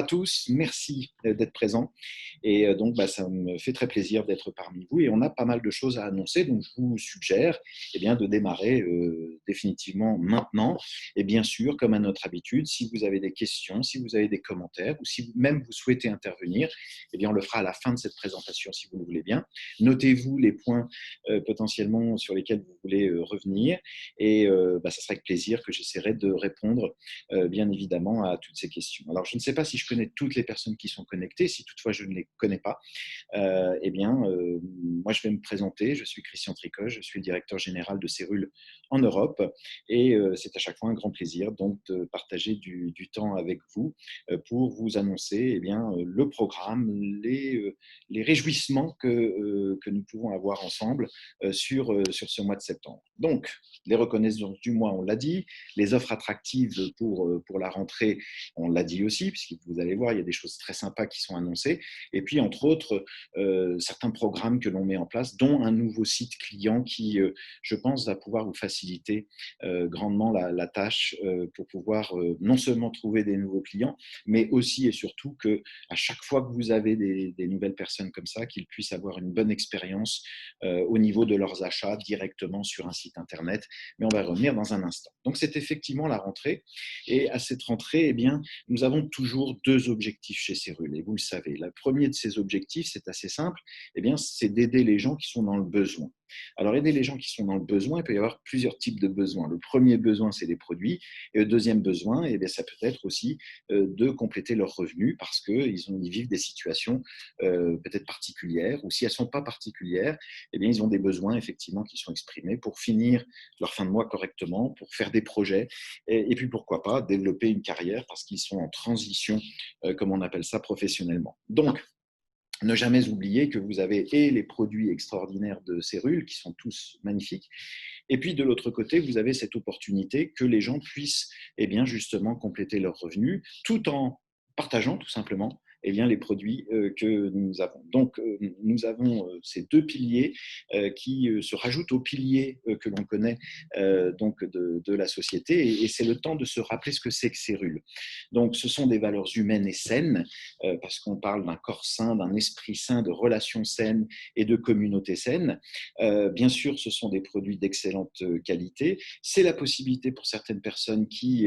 à tous, merci d'être présents. Et donc, ça me fait très plaisir d'être parmi vous. Et on a pas mal de choses à annoncer, donc je vous suggère de démarrer définitivement maintenant. Et bien sûr, comme à notre habitude, si vous avez des questions, si vous avez des commentaires, ou si même vous souhaitez intervenir, on le fera à la fin de cette présentation, si vous le voulez bien. Notez-vous les points potentiellement sur lesquels vous voulez revenir. Et ça sera avec plaisir que j'essaierai de répondre bien évidemment à toutes ces questions. Alors, je ne sais pas si je connais toutes les personnes qui sont connectées. Si toutefois je ne les connais pas, moi je vais me présenter. Je suis Christian Tricot, je suis le directeur général de Cérul en Europe et c'est à chaque fois un grand plaisir donc de partager du temps avec vous pour vous annoncer le programme, les réjouissements que nous pouvons avoir ensemble sur ce mois de septembre. Donc, les reconnaissances du mois, on l'a dit, les offres attractives pour la rentrée, on l'a dit aussi, puisque vous allez voir, il y a des choses très sympas qui sont annoncées. Et puis, entre autres, certains programmes que l'on met en place, dont un nouveau site client qui, je pense, va pouvoir vous faciliter grandement la tâche pour pouvoir non seulement trouver des nouveaux clients, mais aussi et surtout qu'à chaque fois que vous avez des nouvelles personnes comme ça, qu'ils puissent avoir une bonne expérience au niveau de leurs achats directement sur un site internet. Mais on va revenir dans un instant. Donc, c'est effectivement la rentrée. Et à cette rentrée, nous avons toujours deux objectifs chez Cérul. Et vous le savez, le premier de ces objectifs, c'est assez simple, c'est d'aider les gens qui sont dans le besoin. Alors, aider les gens qui sont dans le besoin, il peut y avoir plusieurs types de besoins. Le premier besoin, c'est des produits. Et le deuxième besoin, ça peut être aussi de compléter leurs revenus parce qu'ils vivent des situations peut-être particulières, ou si elles ne sont pas particulières, ils ont des besoins effectivement qui sont exprimés pour finir leur fin de mois correctement, pour faire des projets et puis pourquoi pas développer une carrière parce qu'ils sont en transition, comme on appelle ça professionnellement. Donc, ne jamais oublier que vous avez les produits extraordinaires de Cérul, qui sont tous magnifiques, et puis de l'autre côté, vous avez cette opportunité que les gens puissent justement compléter leurs revenus, tout en partageant tout simplement les produits que nous avons. Donc, nous avons ces deux piliers qui se rajoutent aux piliers que l'on connaît donc de la société, et c'est le temps de se rappeler ce que c'est que Cérul. Donc, ce sont des valeurs humaines et saines, parce qu'on parle d'un corps sain, d'un esprit sain, de relations saines et de communautés saines. Bien sûr, ce sont des produits d'excellente qualité. C'est la possibilité pour certaines personnes qui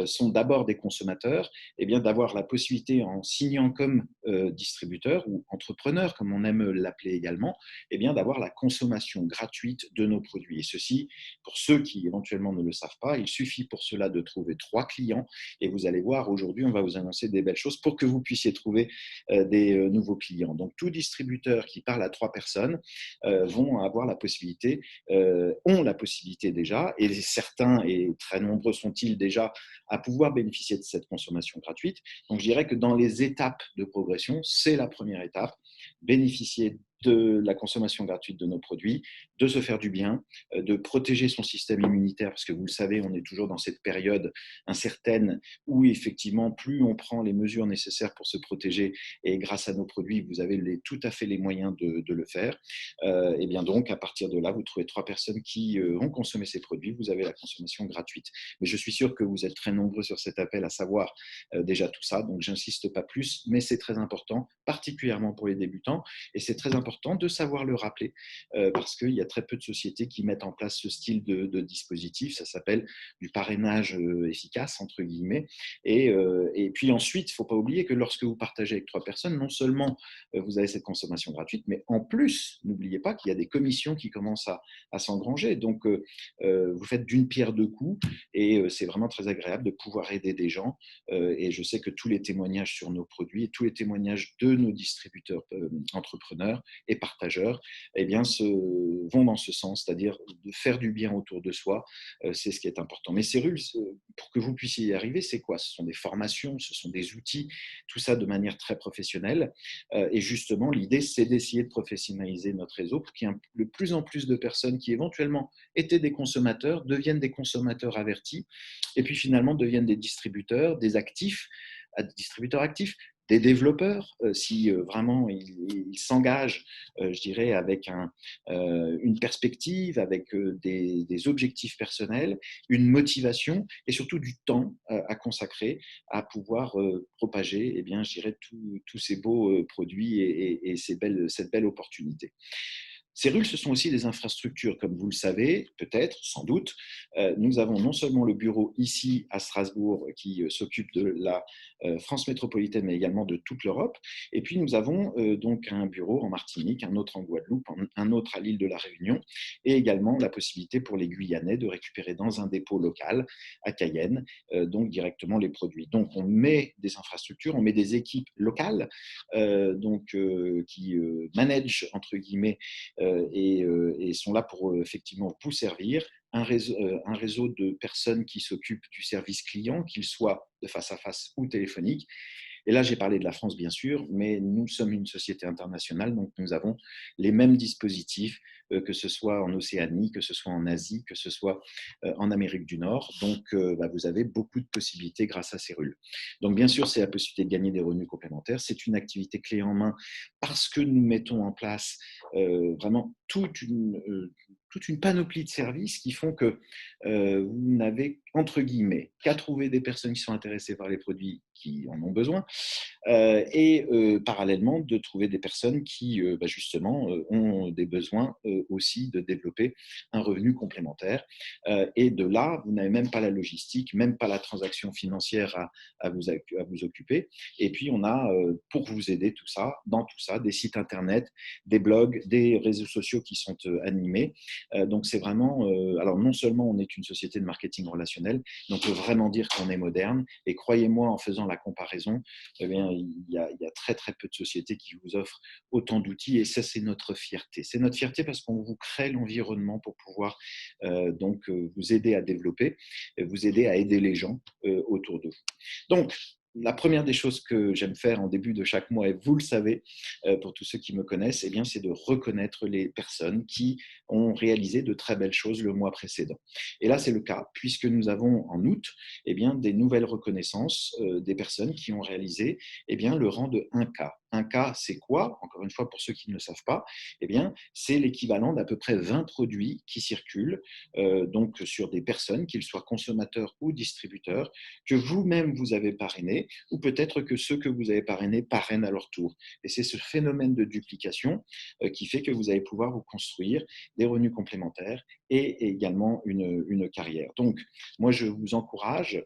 sont d'abord des consommateurs, d'avoir la possibilité, en signant comme distributeur ou entrepreneur, comme on aime l'appeler également, d'avoir la consommation gratuite de nos produits. Et ceci, pour ceux qui éventuellement ne le savent pas, il suffit pour cela de trouver 3 clients. Et vous allez voir, aujourd'hui, on va vous annoncer des belles choses pour que vous puissiez trouver des nouveaux clients. Donc, tout distributeur qui parle à 3 personnes vont avoir la possibilité, ont la possibilité déjà, et certains, et très nombreux sont-ils déjà, à pouvoir bénéficier de cette consommation gratuite. Donc, je dirais que dans les étapes de progression, c'est la première étape, bénéficier de la consommation gratuite de nos produits, de se faire du bien, de protéger son système immunitaire, parce que vous le savez, on est toujours dans cette période incertaine où effectivement, plus on prend les mesures nécessaires pour se protéger, et grâce à nos produits, vous avez tout à fait les moyens de le faire. Donc, à partir de là, vous trouvez 3 personnes qui ont consommé ces produits, vous avez la consommation gratuite. Mais je suis sûr que vous êtes très nombreux sur cet appel à savoir déjà tout ça, donc j'insiste pas plus, mais c'est très important, particulièrement pour les débutants, et c'est très important de savoir le rappeler, parce qu'il y a très peu de sociétés qui mettent en place ce style de dispositif. Ça s'appelle du parrainage efficace, entre guillemets, et puis ensuite, il ne faut pas oublier que lorsque vous partagez avec 3 personnes, non seulement vous avez cette consommation gratuite, mais en plus, n'oubliez pas qu'il y a des commissions qui commencent à s'engranger. Donc, vous faites d'une pierre deux coups, et c'est vraiment très agréable de pouvoir aider des gens. Et je sais que tous les témoignages sur nos produits et tous les témoignages de nos distributeurs entrepreneurs et partageurs vont dans ce sens, c'est-à-dire de faire du bien autour de soi. C'est ce qui est important. Mais Cérul, pour que vous puissiez y arriver, c'est quoi? Ce sont des formations, ce sont des outils, tout ça de manière très professionnelle. Et justement, l'idée, c'est d'essayer de professionnaliser notre réseau pour qu'il y ait de plus en plus de personnes qui éventuellement étaient des consommateurs, deviennent des consommateurs avertis, et puis finalement deviennent des distributeurs, des actifs, distributeurs actifs, des développeurs, si vraiment ils s'engagent, je dirais, avec une perspective, avec des objectifs personnels, une motivation et surtout du temps à consacrer à pouvoir propager, eh bien, je dirais, tous ces beaux produits et cette belle opportunité. Ces rules, ce sont aussi des infrastructures, comme vous le savez, peut-être, sans doute. Nous avons non seulement le bureau ici à Strasbourg qui s'occupe de la France métropolitaine, mais également de toute l'Europe. Et puis nous avons donc un bureau en Martinique, un autre en Guadeloupe, un autre à l'île de la Réunion, et également la possibilité pour les Guyanais de récupérer dans un dépôt local à Cayenne, donc directement les produits. Donc on met des infrastructures, on met des équipes locales qui managent entre guillemets et sont là pour effectivement vous servir. Un réseau de personnes qui s'occupent du service client, qu'il soit de face à face ou téléphonique. Et là, j'ai parlé de la France, bien sûr, mais nous sommes une société internationale, donc nous avons les mêmes dispositifs, que ce soit en Océanie, que ce soit en Asie, que ce soit en Amérique du Nord. Donc, vous avez beaucoup de possibilités grâce à ces rules. Donc, bien sûr, c'est la possibilité de gagner des revenus complémentaires. C'est une activité clé en main parce que nous mettons en place vraiment toute une panoplie de services qui font que vous n'avez, entre guillemets, qu'à trouver des personnes qui sont intéressées par les produits qui en ont besoin, parallèlement de trouver des personnes qui justement ont des besoins aussi de développer un revenu complémentaire. Et de là, vous n'avez même pas la logistique, même pas la transaction financière à vous occuper. Et puis, on a, pour vous aider dans tout ça, des sites internet, des blogs, des réseaux sociaux qui sont animés. Donc, c'est vraiment, alors non seulement on est une société de marketing relationnel, mais on peut vraiment dire qu'on est moderne. Et croyez-moi, en faisant la comparaison, eh bien, il y a très, très peu de sociétés qui vous offrent autant d'outils. Et ça, c'est notre fierté. C'est notre fierté parce qu'on vous crée l'environnement pour pouvoir vous aider à développer, vous aider à aider les gens autour de vous. Donc, la première des choses que j'aime faire en début de chaque mois, et vous le savez, pour tous ceux qui me connaissent, eh bien, c'est de reconnaître les personnes qui ont réalisé de très belles choses le mois précédent. Et là, c'est le cas, puisque nous avons en août eh bien, des nouvelles reconnaissances des personnes qui ont réalisé eh bien, le rang de 1K. 1K, c'est quoi? Encore une fois, pour ceux qui ne le savent pas, eh bien, c'est l'équivalent d'à peu près 20 produits qui circulent donc sur des personnes, qu'ils soient consommateurs ou distributeurs, que vous-même vous avez parrainé, ou peut-être que ceux que vous avez parrainés parrainent à leur tour. Et c'est ce phénomène de duplication qui fait que vous allez pouvoir vous construire des revenus complémentaires et également une carrière. Donc, moi, je vous encourage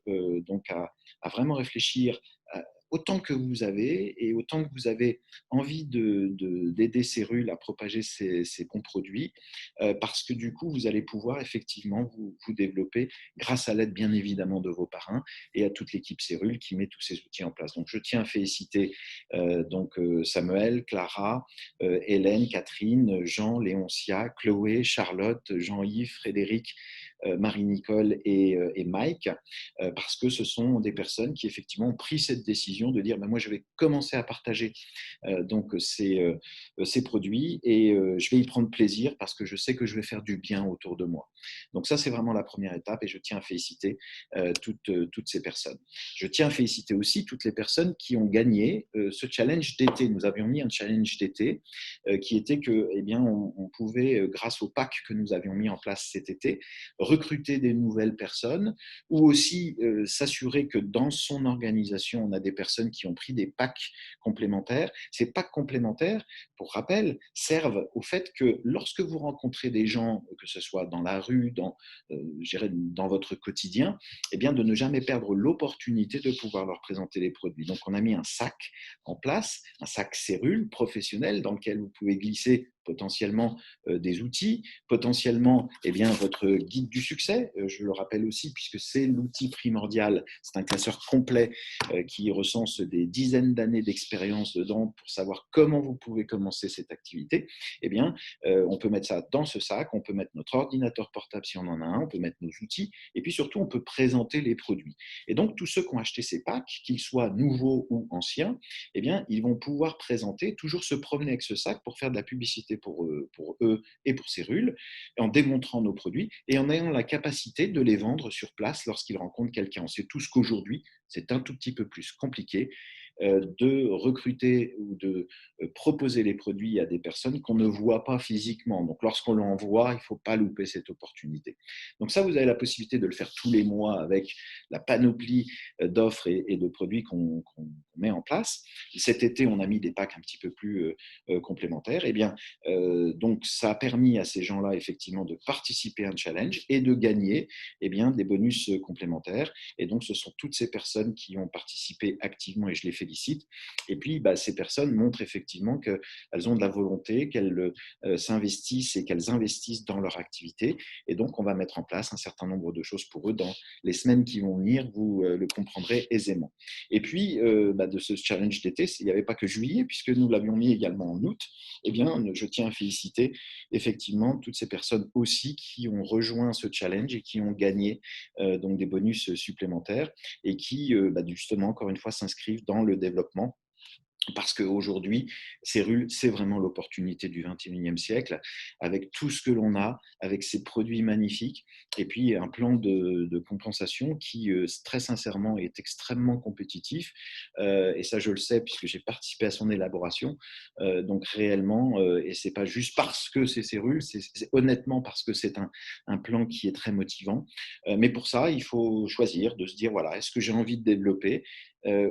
à vraiment réfléchir autant que vous avez et autant que vous avez envie d'aider ces rules à propager ces bons produits, parce que du coup, vous allez pouvoir effectivement vous développer grâce à l'aide bien évidemment de vos parrains et à toute l'équipe Cérule qui met tous ces outils en place. Donc, je tiens à féliciter Samuel, Clara, Hélène, Catherine, Jean, Léoncia, Chloé, Charlotte, Jean-Yves, Frédéric, Marie-Nicole et Mike, parce que ce sont des personnes qui effectivement ont pris cette décision de dire moi je vais commencer à partager ces produits et je vais y prendre plaisir parce que je sais que je vais faire du bien autour de moi. Donc ça, c'est vraiment la première étape et je tiens à féliciter toutes ces personnes. Je tiens à féliciter aussi toutes les personnes qui ont gagné ce challenge d'été. Nous avions mis un challenge d'été qui était que, eh bien, on pouvait, grâce au pack que nous avions mis en place cet été, recruter des nouvelles personnes ou aussi s'assurer que dans son organisation, on a des personnes qui ont pris des packs complémentaires. Ces packs complémentaires, pour rappel, servent au fait que lorsque vous rencontrez des gens, que ce soit dans la rue, dans votre quotidien, eh bien, de ne jamais perdre l'opportunité de pouvoir leur présenter les produits. Donc, on a mis un sac en place, un sac cérule professionnel dans lequel vous pouvez glisser potentiellement des outils, potentiellement eh bien, votre guide du succès, je le rappelle aussi, puisque c'est l'outil primordial, c'est un classeur complet qui recense des dizaines d'années d'expérience dedans pour savoir comment vous pouvez commencer cette activité. Eh bien, on peut mettre ça dans ce sac, on peut mettre notre ordinateur portable si on en a un, on peut mettre nos outils, et puis surtout, on peut présenter les produits. Et donc, tous ceux qui ont acheté ces packs, qu'ils soient nouveaux ou anciens, eh bien, ils vont pouvoir présenter, toujours se promener avec ce sac pour faire de la publicité pour eux et pour Cérule, en démontrant nos produits et en ayant la capacité de les vendre sur place lorsqu'ils rencontrent quelqu'un. On sait tous qu'aujourd'hui, c'est un tout petit peu plus compliqué de recruter ou de proposer les produits à des personnes qu'on ne voit pas physiquement. Donc, lorsqu'on l'envoie, il ne faut pas louper cette opportunité. Donc ça, vous avez la possibilité de le faire tous les mois avec la panoplie d'offres et de produits qu'on met en place. Cet été, on a mis des packs un petit peu plus complémentaires. Eh bien, donc, ça a permis à ces gens-là, effectivement, de participer à un challenge et de gagner eh bien, des bonus complémentaires. Et donc, ce sont toutes ces personnes qui ont participé activement et je les félicite. Et puis, ces personnes montrent effectivement qu'elles ont de la volonté, qu'elles s'investissent et qu'elles investissent dans leur activité. Et donc, on va mettre en place un certain nombre de choses pour eux dans les semaines qui vont venir. Vous le comprendrez aisément. Et puis, de ce challenge d'été, il n'y avait pas que juillet, puisque nous l'avions mis également en août. Eh bien, je tiens à féliciter effectivement toutes ces personnes aussi qui ont rejoint ce challenge et qui ont gagné donc des bonus supplémentaires et qui, justement, encore une fois, s'inscrivent dans le développement. Parce qu'aujourd'hui, Cérule, c'est vraiment l'opportunité du 21e siècle, avec tout ce que l'on a, avec ces produits magnifiques, et puis un plan de compensation qui, très sincèrement, est extrêmement compétitif. Et ça, je le sais, puisque j'ai participé à son élaboration. Donc réellement, et ce n'est pas juste parce que c'est Cérule, c'est honnêtement parce que c'est un plan qui est très motivant. Mais pour ça, il faut choisir de se dire, voilà, est-ce que j'ai envie de développer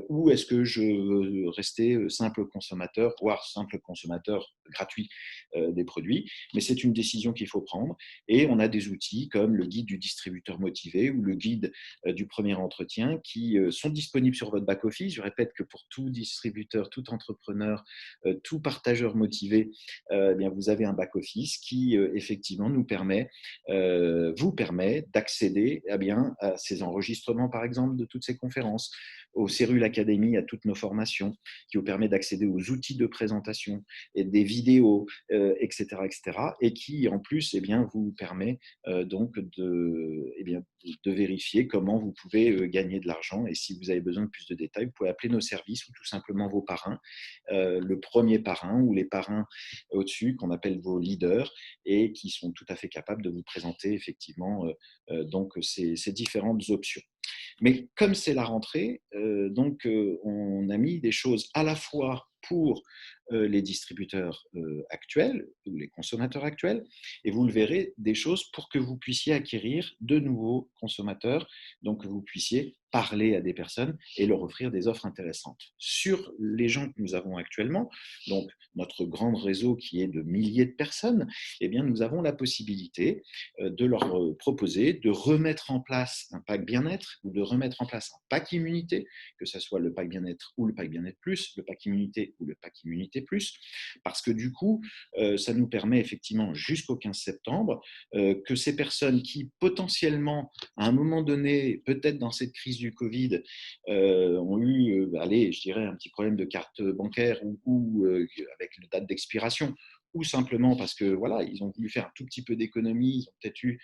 ou est-ce que je veux rester simple consommateur, voire simple consommateur gratuit des produits. Mais c'est une décision qu'il faut prendre. Et on a des outils comme le guide du distributeur motivé ou le guide du premier entretien qui sont disponibles sur votre back-office. Je répète que pour tout distributeur, tout entrepreneur, tout partageur motivé, eh bien, vous avez un back-office qui effectivement vous permet d'accéder à ces enregistrements, par exemple, de toutes ces conférences, au Cérule Academy, à toutes nos formations, qui vous permet d'accéder aux outils de présentation et des vidéos, etc., etc., et qui, en plus, vous permet donc de vérifier comment vous pouvez gagner de l'argent. Et si vous avez besoin de plus de détails, vous pouvez appeler nos services ou tout simplement vos parrains, le premier parrain ou les parrains au-dessus, qu'on appelle vos leaders, et qui sont tout à fait capables de vous présenter effectivement donc ces différentes options. Mais comme c'est la rentrée, on a mis des choses à la fois pour les distributeurs actuels ou les consommateurs actuels, et vous le verrez, des choses pour que vous puissiez acquérir de nouveaux consommateurs, donc que vous puissiez parler à des personnes et leur offrir des offres intéressantes. Sur les gens que nous avons actuellement, donc notre grand réseau qui est de milliers de personnes, eh bien, nous avons la possibilité de leur proposer de remettre en place un pack bien-être ou de remettre en place un pack immunité, que ce soit le pack bien-être ou le pack bien-être plus, le pack immunité ou le pack immunité plus, parce que du coup, ça nous permet effectivement jusqu'au 15 septembre que ces personnes qui potentiellement, à un moment donné, peut-être dans cette crise du Covid, ont eu, je dirais, un petit problème de carte bancaire ou avec la date d'expiration, ou simplement parce que voilà, ils ont voulu faire un tout petit peu d'économie, ils ont peut-être eu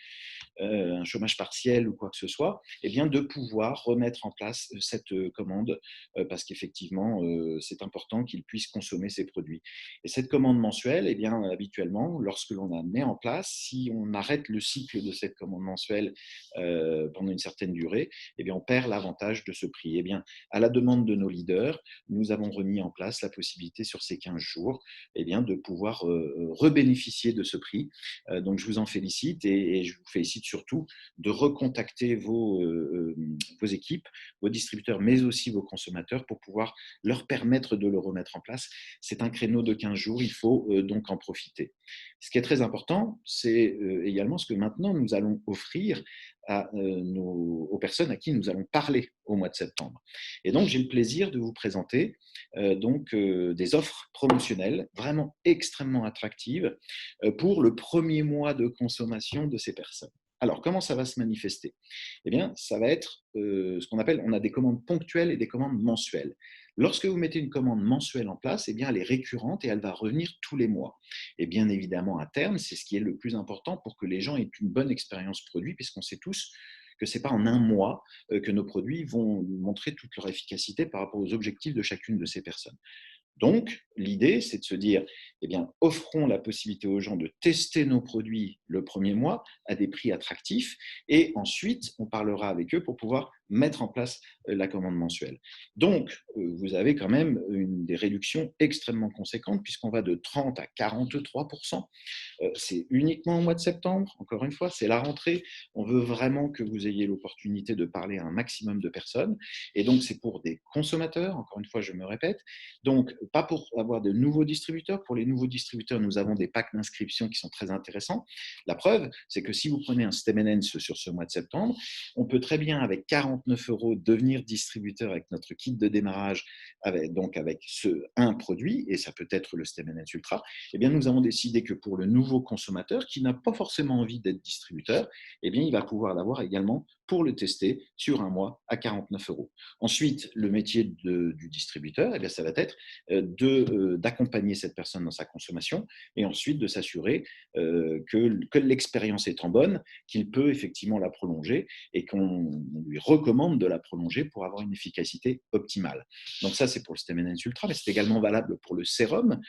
un chômage partiel ou quoi que ce soit, eh bien de pouvoir remettre en place cette commande parce qu'effectivement, c'est important qu'ils puissent consommer ces produits. Et cette commande mensuelle, eh bien, habituellement, lorsque l'on la met en place, si on arrête le cycle de cette commande mensuelle pendant une certaine durée, eh bien, on perd l'avantage de ce prix. Eh bien, à la demande de nos leaders, nous avons remis en place la possibilité sur ces 15 jours eh bien, de pouvoir rebénéficier de ce prix. Donc, je vous en félicite et je vous félicite surtout de recontacter vos équipes, vos distributeurs, mais aussi vos consommateurs pour pouvoir leur permettre de le remettre en place. C'est un créneau de 15 jours, il faut donc en profiter. Ce qui est très important, c'est également ce que maintenant nous allons offrir aux personnes à qui nous allons parler au mois de septembre. Et donc, j'ai le plaisir de vous présenter des offres promotionnelles vraiment extrêmement attractives pour le premier mois de consommation de ces personnes. Alors, comment ça va se manifester? Eh bien, ça va être ce qu'on appelle, on a des commandes ponctuelles et des commandes mensuelles. Lorsque vous mettez une commande mensuelle en place, eh bien, elle est récurrente et elle va revenir tous les mois. Et bien évidemment, à terme, c'est ce qui est le plus important pour que les gens aient une bonne expérience produit, puisqu'on sait tous que ce n'est pas en un mois que nos produits vont montrer toute leur efficacité par rapport aux objectifs de chacune de ces personnes. Donc, l'idée, c'est de se dire, eh bien, offrons la possibilité aux gens de tester nos produits le premier mois à des prix attractifs et ensuite, on parlera avec eux pour pouvoir mettre en place la commande mensuelle. Donc, vous avez quand même des réductions extrêmement conséquentes puisqu'on va de 30 à 43%. C'est uniquement au mois de septembre, encore une fois, c'est la rentrée. On veut vraiment que vous ayez l'opportunité de parler à un maximum de personnes. Et donc, c'est pour des consommateurs, encore une fois, je me répète. Donc, pas pour avoir de nouveaux distributeurs. Pour les nouveaux distributeurs, nous avons des packs d'inscription qui sont très intéressants. La preuve, c'est que si vous prenez un Stemenens sur ce mois de septembre, on peut très bien, avec 49 euros, devenir distributeur avec notre kit de démarrage, donc avec un produit, et ça peut être le Stemenens Ultra. Eh bien, nous avons décidé que pour le nouveau consommateur qui n'a pas forcément envie d'être distributeur, eh bien, il va pouvoir l'avoir également pour le tester sur un mois à 49 euros. Ensuite, le métier du distributeur, eh bien, ça va être d'accompagner cette personne dans sa consommation et ensuite de s'assurer que l'expérience étant bonne, qu'il peut effectivement la prolonger et qu'on lui recommande de la prolonger pour avoir une efficacité optimale. Donc ça, c'est pour le Stemenens Ultra, mais c'est également valable pour le sérum.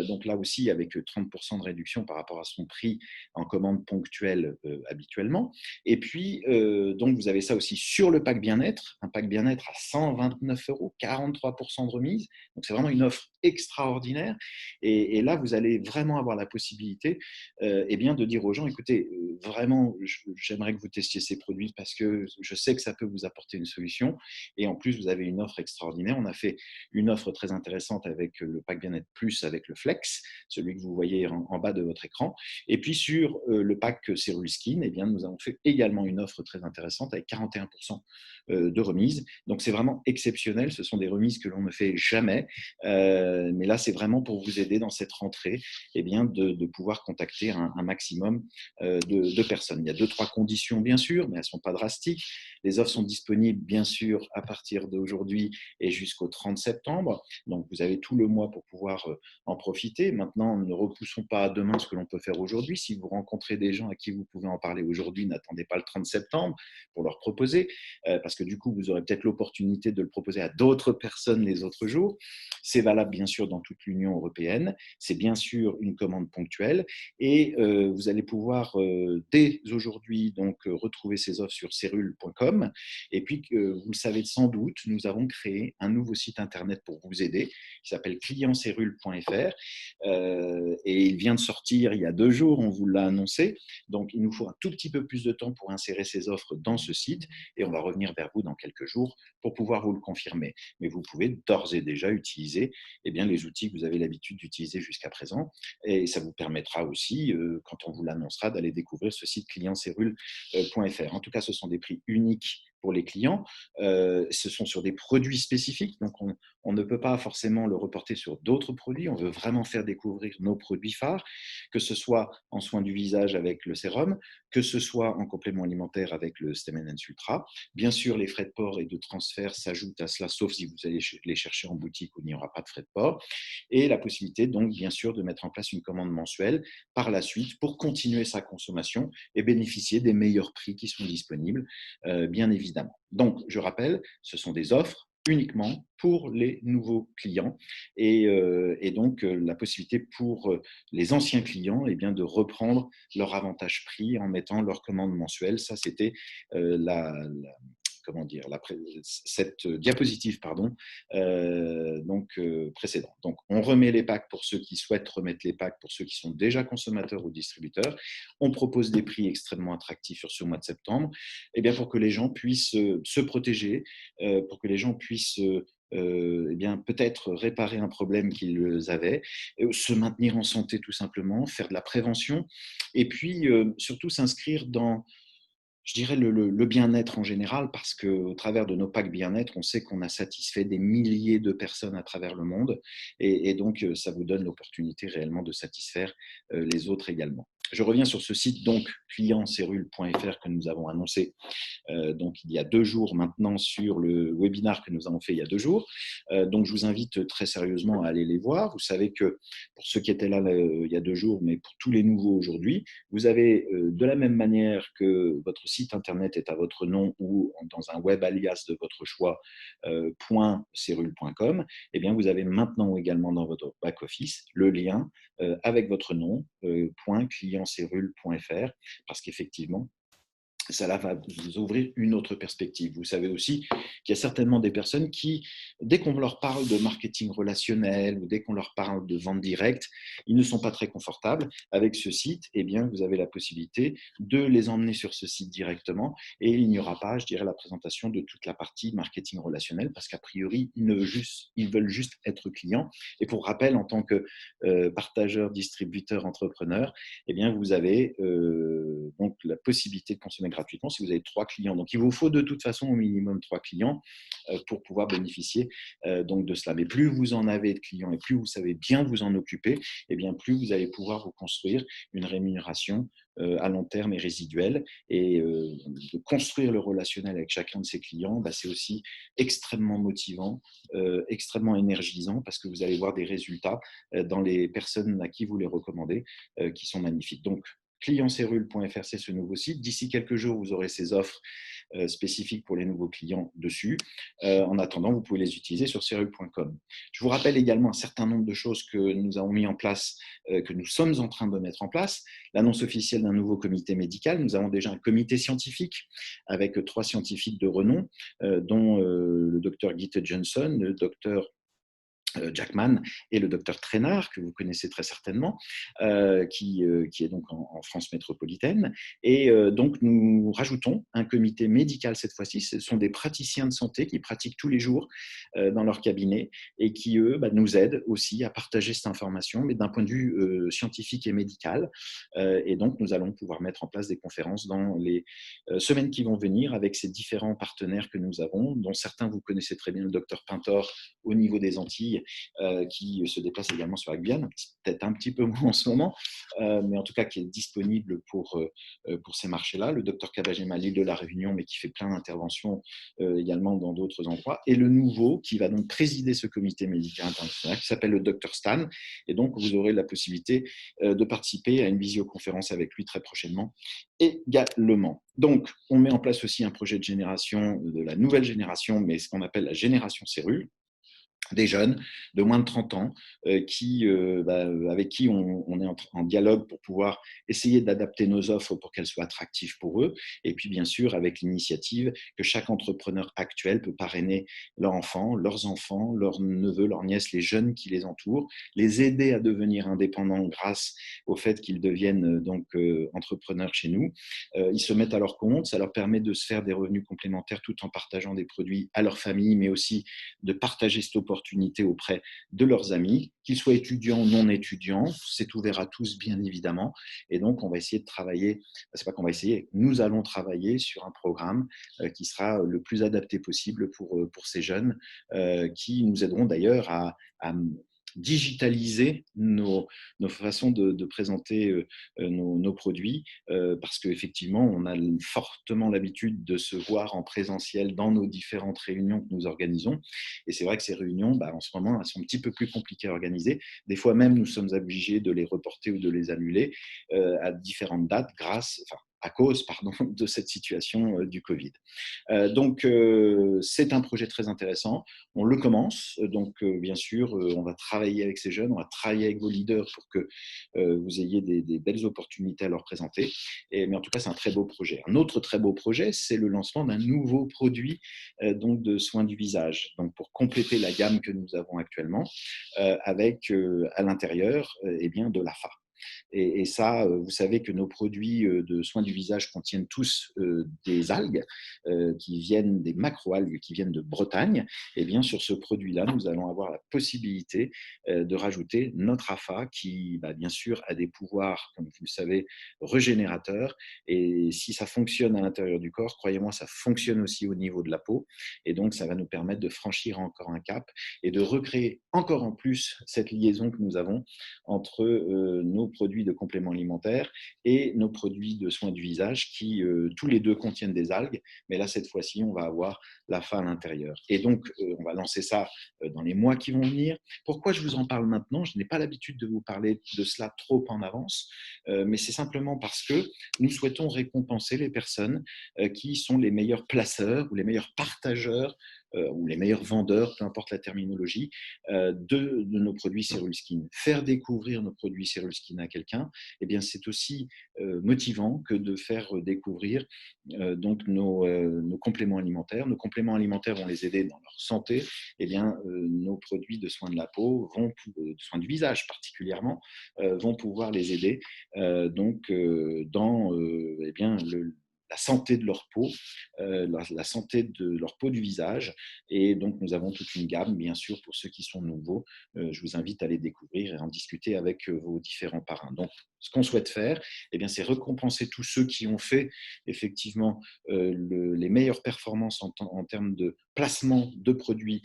Donc là aussi, avec 30% de réduction par rapport à son prix en commande ponctuelle habituellement. Et puis, donc vous avez ça aussi sur le pack bien-être, un pack bien-être à 129 euros, 43% de remise. Donc c'est vraiment une offre extraordinaire. Et là, vous allez vraiment avoir la possibilité eh bien, de dire aux gens, écoutez, vraiment, j'aimerais que vous testiez ces produits parce que je sais que ça peut vous apporter une solution. Et en plus, vous avez une offre extraordinaire. On a fait une offre très intéressante avec le pack bien-être plus, avec le Flex, celui que vous voyez en bas de votre écran. Et puis sur le pack Cérule Skin, eh bien, nous avons fait également une offre très intéressante avec 41% de remise. Donc c'est vraiment exceptionnel. Ce sont des remises que l'on ne fait jamais. Mais là, c'est vraiment pour vous aider dans cette rentrée, eh bien, de pouvoir contacter un maximum de personnes. Il y a 2-3 conditions, bien sûr, mais elles ne sont pas drastiques. Les offres sont disponibles, bien sûr, à partir d'aujourd'hui et jusqu'au 30 septembre. Donc, vous avez tout le mois pour pouvoir en profiter. Maintenant, ne repoussons pas à demain ce que l'on peut faire aujourd'hui. Si vous rencontrez des gens à qui vous pouvez en parler aujourd'hui, n'attendez pas le 30 septembre pour leur proposer, parce que du coup, vous aurez peut-être l'opportunité de le proposer à d'autres personnes les autres jours. C'est valable, bien sûr, dans toute l'Union européenne. C'est bien sûr une commande ponctuelle et vous allez pouvoir dès aujourd'hui donc retrouver ces offres sur cérule.com. Et puis, vous le savez sans doute, nous avons créé un nouveau site internet pour vous aider qui s'appelle clientcérule.fr et il vient de sortir il y a 2 jours, on vous l'a annoncé. Donc, il nous faut un tout petit peu plus de temps pour insérer ces offres dans ce site et on va revenir vers vous dans quelques jours pour pouvoir vous le confirmer. Mais vous pouvez d'ores et déjà utiliser eh bien, les outils que vous avez l'habitude d'utiliser jusqu'à présent et ça vous permettra aussi, quand on vous l'annoncera, d'aller découvrir ce site clientcérule.fr. En tout cas, ce sont des prix uniques pour les clients. Ce sont sur des produits spécifiques, donc on ne peut pas forcément le reporter sur d'autres produits. On veut vraiment faire découvrir nos produits phares, que ce soit en soins du visage avec le sérum, que ce soit en complément alimentaire avec le Stemenens Ultra. Bien sûr, les frais de port et de transfert s'ajoutent à cela, sauf si vous allez les chercher en boutique où il n'y aura pas de frais de port. Et la possibilité, donc, bien sûr, de mettre en place une commande mensuelle par la suite pour continuer sa consommation et bénéficier des meilleurs prix qui sont disponibles, bien évidemment. Donc, je rappelle, ce sont des offres uniquement pour les nouveaux clients et donc la possibilité pour les anciens clients eh bien, de reprendre leur avantage prix en mettant leur commande mensuelle. Ça, c'était comment dire, cette diapositive précédente. Donc, on remet les packs pour ceux qui souhaitent remettre les packs, pour ceux qui sont déjà consommateurs ou distributeurs. On propose des prix extrêmement attractifs sur ce mois de septembre, eh bien, pour que les gens puissent se protéger, pour que les gens puissent eh bien, peut-être réparer un problème qu'ils avaient, se maintenir en santé tout simplement, faire de la prévention, et puis surtout s'inscrire dans je dirais le bien-être en général, parce qu'au travers de nos packs bien-être, on sait qu'on a satisfait des milliers de personnes à travers le monde. Et donc, ça vous donne l'opportunité réellement de satisfaire les autres également. Je reviens sur ce site, donc, clientcérule.fr que nous avons annoncé donc il y a 2 jours maintenant sur le webinar que nous avons fait il y a 2 jours. Donc je vous invite très sérieusement à aller les voir. Vous savez que pour ceux qui étaient là il y a 2 jours, mais pour tous les nouveaux aujourd'hui, vous avez de la même manière que votre site internet est à votre nom ou dans un web alias de votre choix .cérule.com, eh bien vous avez maintenant également dans votre back-office le lien avec votre nom .clientcérule.fr parce qu'effectivement, ça va vous ouvrir une autre perspective. Vous savez aussi qu'il y a certainement des personnes qui, dès qu'on leur parle de marketing relationnel ou dès qu'on leur parle de vente directe, ils ne sont pas très confortables. Avec ce site, eh bien, vous avez la possibilité de les emmener sur ce site directement et il n'y aura pas, je dirais, la présentation de toute la partie marketing relationnel parce qu'a priori, ils veulent juste être clients. Et pour rappel, en tant que partageur, distributeur, entrepreneur, eh bien, vous avez donc la possibilité de consommer gratuitement si vous avez 3 clients. Donc, il vous faut de toute façon au minimum 3 clients pour pouvoir bénéficier donc de cela. Mais plus vous en avez de clients et plus vous savez bien vous en occuper, eh bien, plus vous allez pouvoir vous construire une rémunération à long terme et résiduelle. Et de construire le relationnel avec chacun de ses clients, bah, c'est aussi extrêmement motivant, extrêmement énergisant parce que vous allez voir des résultats dans les personnes à qui vous les recommandez qui sont magnifiques. Donc, clientserule.fr, c'est ce nouveau site. D'ici quelques jours, vous aurez ces offres spécifiques pour les nouveaux clients dessus. En attendant, vous pouvez les utiliser sur serule.com. Je vous rappelle également un certain nombre de choses que nous avons mis en place, que nous sommes en train de mettre en place. L'annonce officielle d'un nouveau comité médical. Nous avons déjà un comité scientifique avec 3 scientifiques de renom, dont le docteur Gitte Johnson, le docteur Jackman et le docteur Trainard, que vous connaissez très certainement, qui est donc en France métropolitaine. Et donc, nous rajoutons un comité médical cette fois-ci. Ce sont des praticiens de santé qui pratiquent tous les jours dans leur cabinet et qui, eux, nous aident aussi à partager cette information, mais d'un point de vue scientifique et médical. Et donc, nous allons pouvoir mettre en place des conférences dans les semaines qui vont venir avec ces différents partenaires que nous avons, dont certains vous connaissez très bien, le docteur Pintor au niveau des Antilles, qui se déplace également sur la Guyane, peut-être un petit peu moins en ce moment, mais en tout cas qui est disponible pour ces marchés-là. Le docteur Kabagema à l'île de la Réunion, mais qui fait plein d'interventions également dans d'autres endroits. Et le nouveau, qui va donc présider ce comité médical international, qui s'appelle le docteur Stan. Et donc, vous aurez la possibilité de participer à une visioconférence avec lui très prochainement également. Donc, on met en place aussi un projet de génération, de la nouvelle génération, mais ce qu'on appelle la génération cellule, des jeunes de moins de 30 ans avec qui on est en dialogue pour pouvoir essayer d'adapter nos offres pour qu'elles soient attractives pour eux. Et puis, bien sûr, avec l'initiative que chaque entrepreneur actuel peut parrainer leurs enfants, leurs neveux, leurs nièces, les jeunes qui les entourent, les aider à devenir indépendants grâce au fait qu'ils deviennent entrepreneurs chez nous. Ils se mettent à leur compte, ça leur permet de se faire des revenus complémentaires tout en partageant des produits à leur famille, mais aussi de partager cette opportunité auprès de leurs amis, qu'ils soient étudiants ou non étudiants. C'est ouvert à tous, bien évidemment. Et donc, on va essayer de travailler, c'est pas qu'on va essayer, nous allons travailler sur un programme qui sera le plus adapté possible pour ces jeunes qui nous aideront d'ailleurs à digitaliser nos façons de présenter nos produits parce qu'effectivement, on a fortement l'habitude de se voir en présentiel dans nos différentes réunions que nous organisons. Et c'est vrai que ces réunions, en ce moment, elles sont un petit peu plus compliquées à organiser. Des fois même, nous sommes obligés de les reporter ou de les annuler à différentes dates à cause de cette situation du Covid. Donc, c'est un projet très intéressant. On le commence. Donc, bien sûr, on va travailler avec ces jeunes, on va travailler avec vos leaders pour que vous ayez des belles opportunités à leur présenter. Mais en tout cas, c'est un très beau projet. Un autre très beau projet, c'est le lancement d'un nouveau produit donc de soins du visage. Donc, pour compléter la gamme que nous avons actuellement, avec à l'intérieur de l'AFA. Et ça, vous savez que nos produits de soins du visage contiennent tous des algues qui viennent, des macroalgues qui viennent de Bretagne. Et bien, sur ce produit-là, nous allons avoir la possibilité de rajouter notre AFA qui, bien sûr, a des pouvoirs, comme vous le savez, régénérateurs. Et si ça fonctionne à l'intérieur du corps, croyez-moi, ça fonctionne aussi au niveau de la peau. Et donc, ça va nous permettre de franchir encore un cap et de recréer encore en plus cette liaison que nous avons entre nos produits de compléments alimentaires et nos produits de soins du visage qui, tous les deux, contiennent des algues. Mais là, cette fois-ci, on va avoir l'AFA à l'intérieur. Et donc, on va lancer ça dans les mois qui vont venir. Pourquoi je vous en parle maintenant? Je n'ai pas l'habitude de vous parler de cela trop en avance, mais c'est simplement parce que nous souhaitons récompenser les personnes qui sont les meilleurs placeurs ou les meilleurs partageurs ou les meilleurs vendeurs, peu importe la terminologie, de nos produits Cérul Skin. Faire découvrir nos produits Cérul Skin à quelqu'un, eh bien, c'est aussi motivant que de faire découvrir donc nos compléments alimentaires. Nos compléments alimentaires vont les aider dans leur santé. Eh bien, nos produits de soins de la peau, de soins du visage particulièrement, vont pouvoir les aider dans eh bien, la santé de leur peau, la santé de leur peau du visage. Et donc, nous avons toute une gamme, bien sûr, pour ceux qui sont nouveaux. Je vous invite à les découvrir et à en discuter avec vos différents parrains. Donc, ce qu'on souhaite faire, eh bien, c'est récompenser tous ceux qui ont fait effectivement les meilleures performances en termes de placement de produits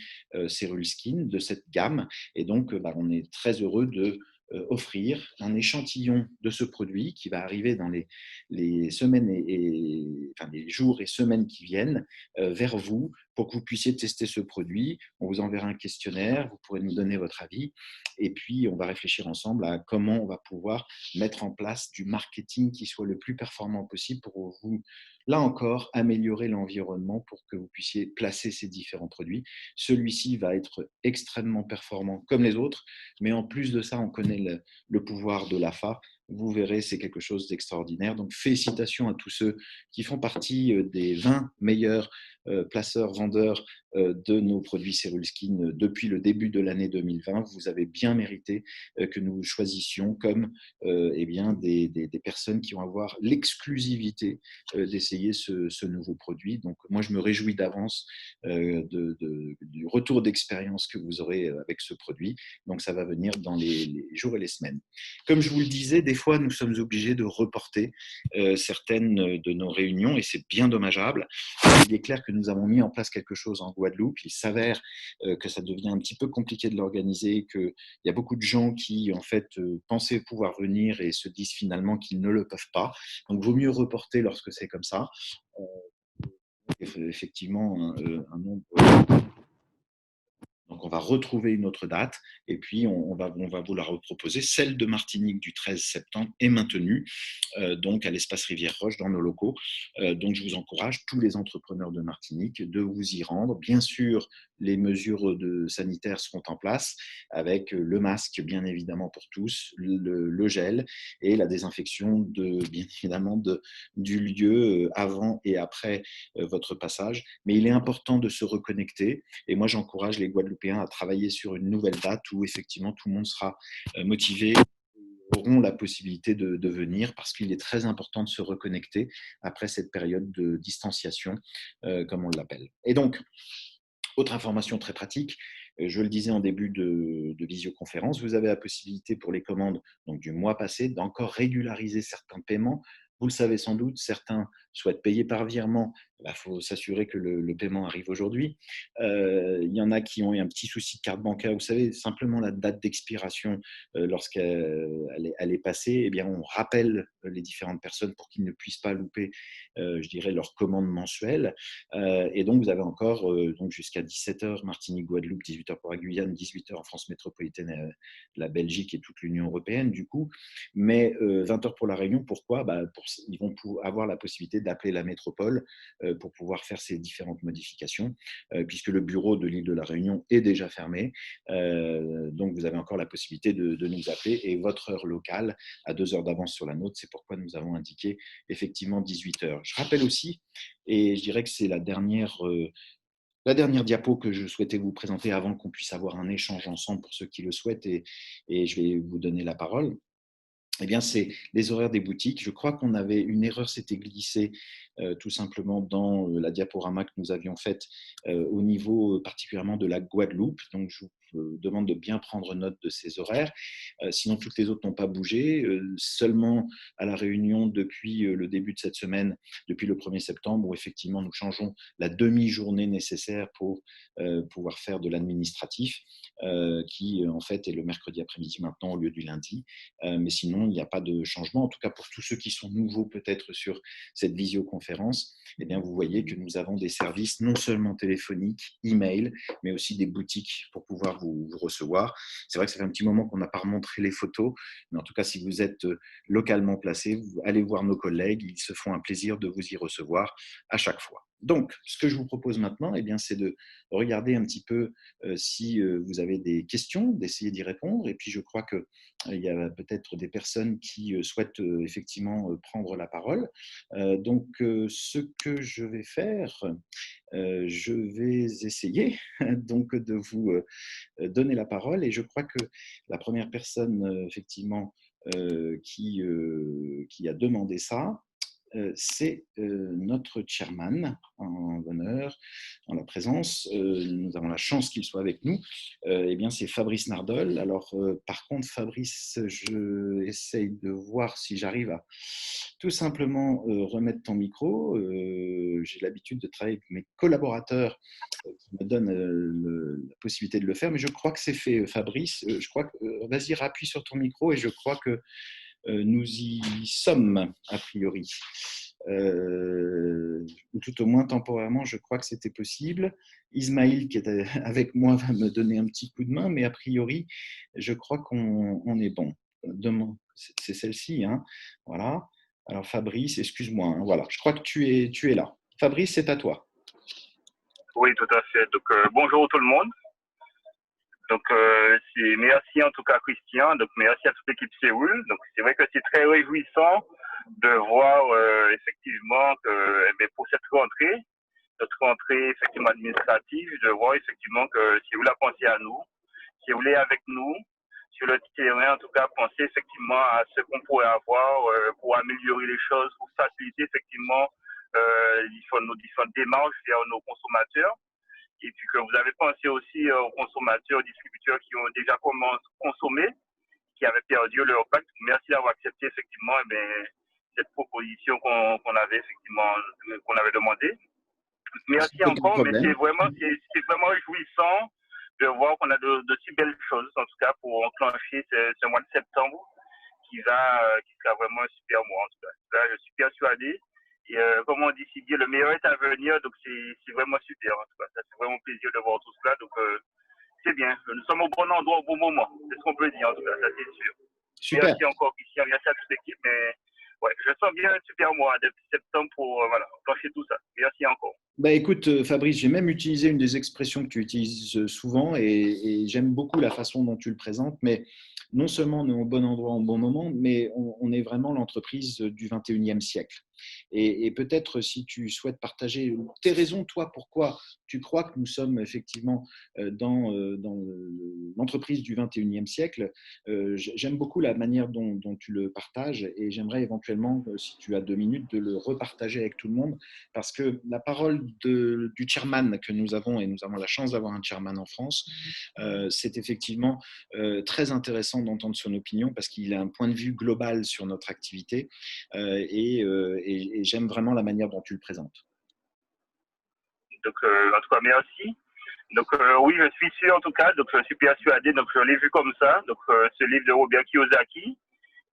Cérul Skin, de cette gamme. Et donc, on est très heureux de offrir un échantillon de ce produit qui va arriver dans les semaines enfin, les jours et semaines qui viennent vers vous pour que vous puissiez tester ce produit. On vous enverra un questionnaire, vous pourrez nous donner votre avis et puis on va réfléchir ensemble à comment on va pouvoir mettre en place du marketing qui soit le plus performant possible pour vous, là encore, améliorer l'environnement pour que vous puissiez placer ces différents produits. Celui-ci va être extrêmement performant comme les autres, mais en plus de ça, on connaît le pouvoir de l'AFA. Vous verrez, c'est quelque chose d'extraordinaire. Donc, félicitations à tous ceux qui font partie des 20 meilleurs placeurs, vendeurs de nos produits Cérul Skin depuis le début de l'année 2020. Vous avez bien mérité que nous choisissions comme eh bien, des personnes qui vont avoir l'exclusivité d'essayer ce nouveau produit. Donc, moi, je me réjouis d'avance du retour d'expérience que vous aurez avec ce produit. Donc, ça va venir dans les jours et les semaines. Comme je vous le disais, des fois, nous sommes obligés de reporter certaines de nos réunions et c'est bien dommageable. Il est clair que nous avons mis en place quelque chose en Guadeloupe. Il s'avère que ça devient un petit peu compliqué de l'organiser, qu'il y a beaucoup de gens qui, en fait, pensaient pouvoir venir et se disent finalement qu'ils ne le peuvent pas. Donc, il vaut mieux reporter lorsque c'est comme ça. Effectivement, un nombre. Donc, on va retrouver une autre date et puis on va vous la reproposer. Celle de Martinique du 13 septembre est maintenue, donc à l'espace Rivière-Roche dans nos locaux. Donc, je vous encourage, tous les entrepreneurs de Martinique, de vous y rendre. Bien sûr, les mesures sanitaires seront en place avec le masque, bien évidemment, pour tous, le gel et la désinfection, bien évidemment, du lieu avant et après votre passage. Mais il est important de se reconnecter. Et moi, j'encourage les Guadeloupéens à travailler sur une nouvelle date où effectivement tout le monde sera motivé, auront la possibilité de venir parce qu'il est très important de se reconnecter après cette période de distanciation, comme on l'appelle. Et donc, autre information très pratique, je le disais en début de visioconférence, vous avez la possibilité pour les commandes donc, du mois passé d'encore régulariser certains paiements. Vous le savez sans doute, certains souhaitent payer par virement. Il faut s'assurer que le paiement arrive aujourd'hui. Il y en a qui ont eu un petit souci de carte bancaire. Vous savez, simplement la date d'expiration, lorsqu'elle est passée, eh bien, on rappelle les différentes personnes pour qu'ils ne puissent pas louper, je dirais, leur commande mensuelle. Et donc, vous avez encore donc jusqu'à 17h Martinique, Guadeloupe, 18h pour la Guyane, 18h en France métropolitaine, la Belgique et toute l'Union européenne, du coup. Mais 20h pour la Réunion, pourquoi ils vont avoir la possibilité d'appeler la métropole pour pouvoir faire ces différentes modifications, puisque le bureau de l'île de la Réunion est déjà fermé. Donc, vous avez encore la possibilité de nous appeler et votre heure locale à 2 heures d'avance sur la nôtre. C'est pourquoi nous avons indiqué effectivement 18h. Je rappelle aussi, et je dirais que c'est la dernière diapo que je souhaitais vous présenter avant qu'on puisse avoir un échange ensemble pour ceux qui le souhaitent, et je vais vous donner la parole. Eh bien, c'est les horaires des boutiques. Je crois qu'on avait une erreur s'était glissée tout simplement dans la diaporama que nous avions faite au niveau particulièrement de la Guadeloupe. Donc, je vous demande de bien prendre note de ces horaires. Sinon, toutes les autres n'ont pas bougé. Seulement à la Réunion, depuis le début de cette semaine, depuis le 1er septembre, où effectivement nous changeons la demi-journée nécessaire pour pouvoir faire de l'administratif, qui en fait est le mercredi après-midi maintenant au lieu du lundi. Mais sinon, il n'y a pas de changement. En tout cas, pour tous ceux qui sont nouveaux peut-être sur cette visioconférence, eh bien, vous voyez que nous avons des services non seulement téléphoniques, email, mais aussi des boutiques pour pouvoir vous recevoir. C'est vrai que ça fait un petit moment qu'on n'a pas remontré les photos, mais en tout cas, si vous êtes localement placé, allez voir nos collègues, ils se font un plaisir de vous y recevoir à chaque fois. Donc, ce que je vous propose maintenant, eh bien, c'est de regarder un petit peu si vous avez des questions, d'essayer d'y répondre. Et puis, je crois qu'il y a peut-être des personnes qui souhaitent effectivement prendre la parole. Donc, ce que je vais faire, je vais essayer donc de vous donner la parole. Et je crois que la première personne, effectivement, qui a demandé ça, c'est notre chairman en l'honneur, en la présence. Nous avons la chance qu'il soit avec nous. Eh bien, c'est Fabrice Nardol. Alors, par contre, Fabrice, je essaye de voir si j'arrive à tout simplement remettre ton micro. J'ai l'habitude de travailler avec mes collaborateurs qui me donnent la possibilité de le faire, mais je crois que c'est fait, Fabrice. Je crois que, vas-y, rappuie sur ton micro et je crois que nous y sommes, a priori. Ou tout au moins temporairement, je crois que c'était possible. Ismaïl, qui est avec moi, va me donner un petit coup de main, mais a priori, je crois qu'on est bon. C'est celle-ci, hein. Voilà. Alors Fabrice, excuse-moi, hein. Voilà. Je crois que tu es là. Fabrice, c'est à toi. Oui, tout à fait. Donc, bonjour tout le monde. Donc, merci en tout cas, Christian. Donc, merci à toute l'équipe Séoul. Donc, c'est vrai que c'est très réjouissant de voir effectivement que pour cette rentrée, notre rentrée effectivement administrative, de voir effectivement que Séoul a pensé à nous, Séoul est avec nous sur le terrain, en tout cas, penser effectivement à ce qu'on pourrait avoir pour améliorer les choses, pour faciliter effectivement nos différentes démarches vers nos consommateurs. Et puis que vous avez pensé aussi aux consommateurs, aux distributeurs qui ont déjà consommé, qui avaient perdu leur pacte. Merci d'avoir accepté effectivement cette proposition qu'on avait effectivement qu'on avait demandé. Merci encore, mais c'est vraiment réjouissant de voir qu'on a de si belles choses, en tout cas pour enclencher ce mois de septembre qui sera vraiment un super mois. En tout cas, là, je suis persuadé. Et comme on dit si bien, le meilleur est à venir, donc c'est vraiment super. En tout cas, ça fait vraiment plaisir de voir tout cela. Donc c'est bien. Nous sommes au bon endroit au bon moment. C'est ce qu'on peut dire en tout cas, ça c'est sûr. Super. Merci encore, Christian. Merci à toute l'équipe. Mais ouais, je sens bien un super mois depuis septembre pour enclencher tout ça. Merci encore. Bah écoute, Fabrice, j'ai même utilisé une des expressions que tu utilises souvent et j'aime beaucoup la façon dont tu le présentes, mais non seulement on est au bon endroit au bon moment, mais on est vraiment l'entreprise du 21e siècle. Et peut-être si tu souhaites partager tes raisons, toi, pourquoi tu crois que nous sommes effectivement dans l'entreprise du 21e siècle, j'aime beaucoup la manière dont tu le partages et j'aimerais éventuellement, si tu as 2 minutes, de le repartager avec tout le monde parce que la parole du chairman que nous avons, et nous avons la chance d'avoir un chairman en France, c'est effectivement très intéressant d'entendre son opinion parce qu'il a un point de vue global sur notre activité et j'aime vraiment la manière dont tu le présentes. Donc, en tout cas, merci. Donc, oui, je suis sûr, en tout cas, donc je suis persuadé, donc je l'ai vu comme ça, donc ce livre de Robert Kiyosaki,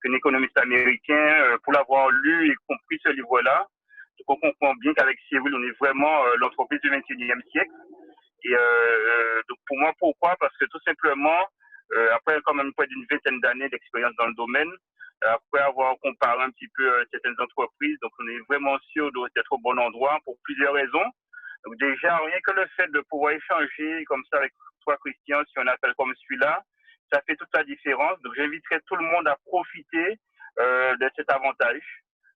un économiste américain, pour l'avoir lu et compris ce livre-là, donc on comprend bien qu'avec Cyril, on est vraiment l'entreprise du 21e siècle. Et donc pour moi, pourquoi? Parce que tout simplement, après quand même près d'une vingtaine d'années d'expérience dans le domaine, après avoir comparé un petit peu certaines entreprises, donc on est vraiment sûr d'être au bon endroit pour plusieurs raisons. Donc déjà, rien que le fait de pouvoir échanger comme ça avec toi, Christian, sur un appel comme celui-là, ça fait toute la différence. Donc j'inviterai tout le monde à profiter de cet avantage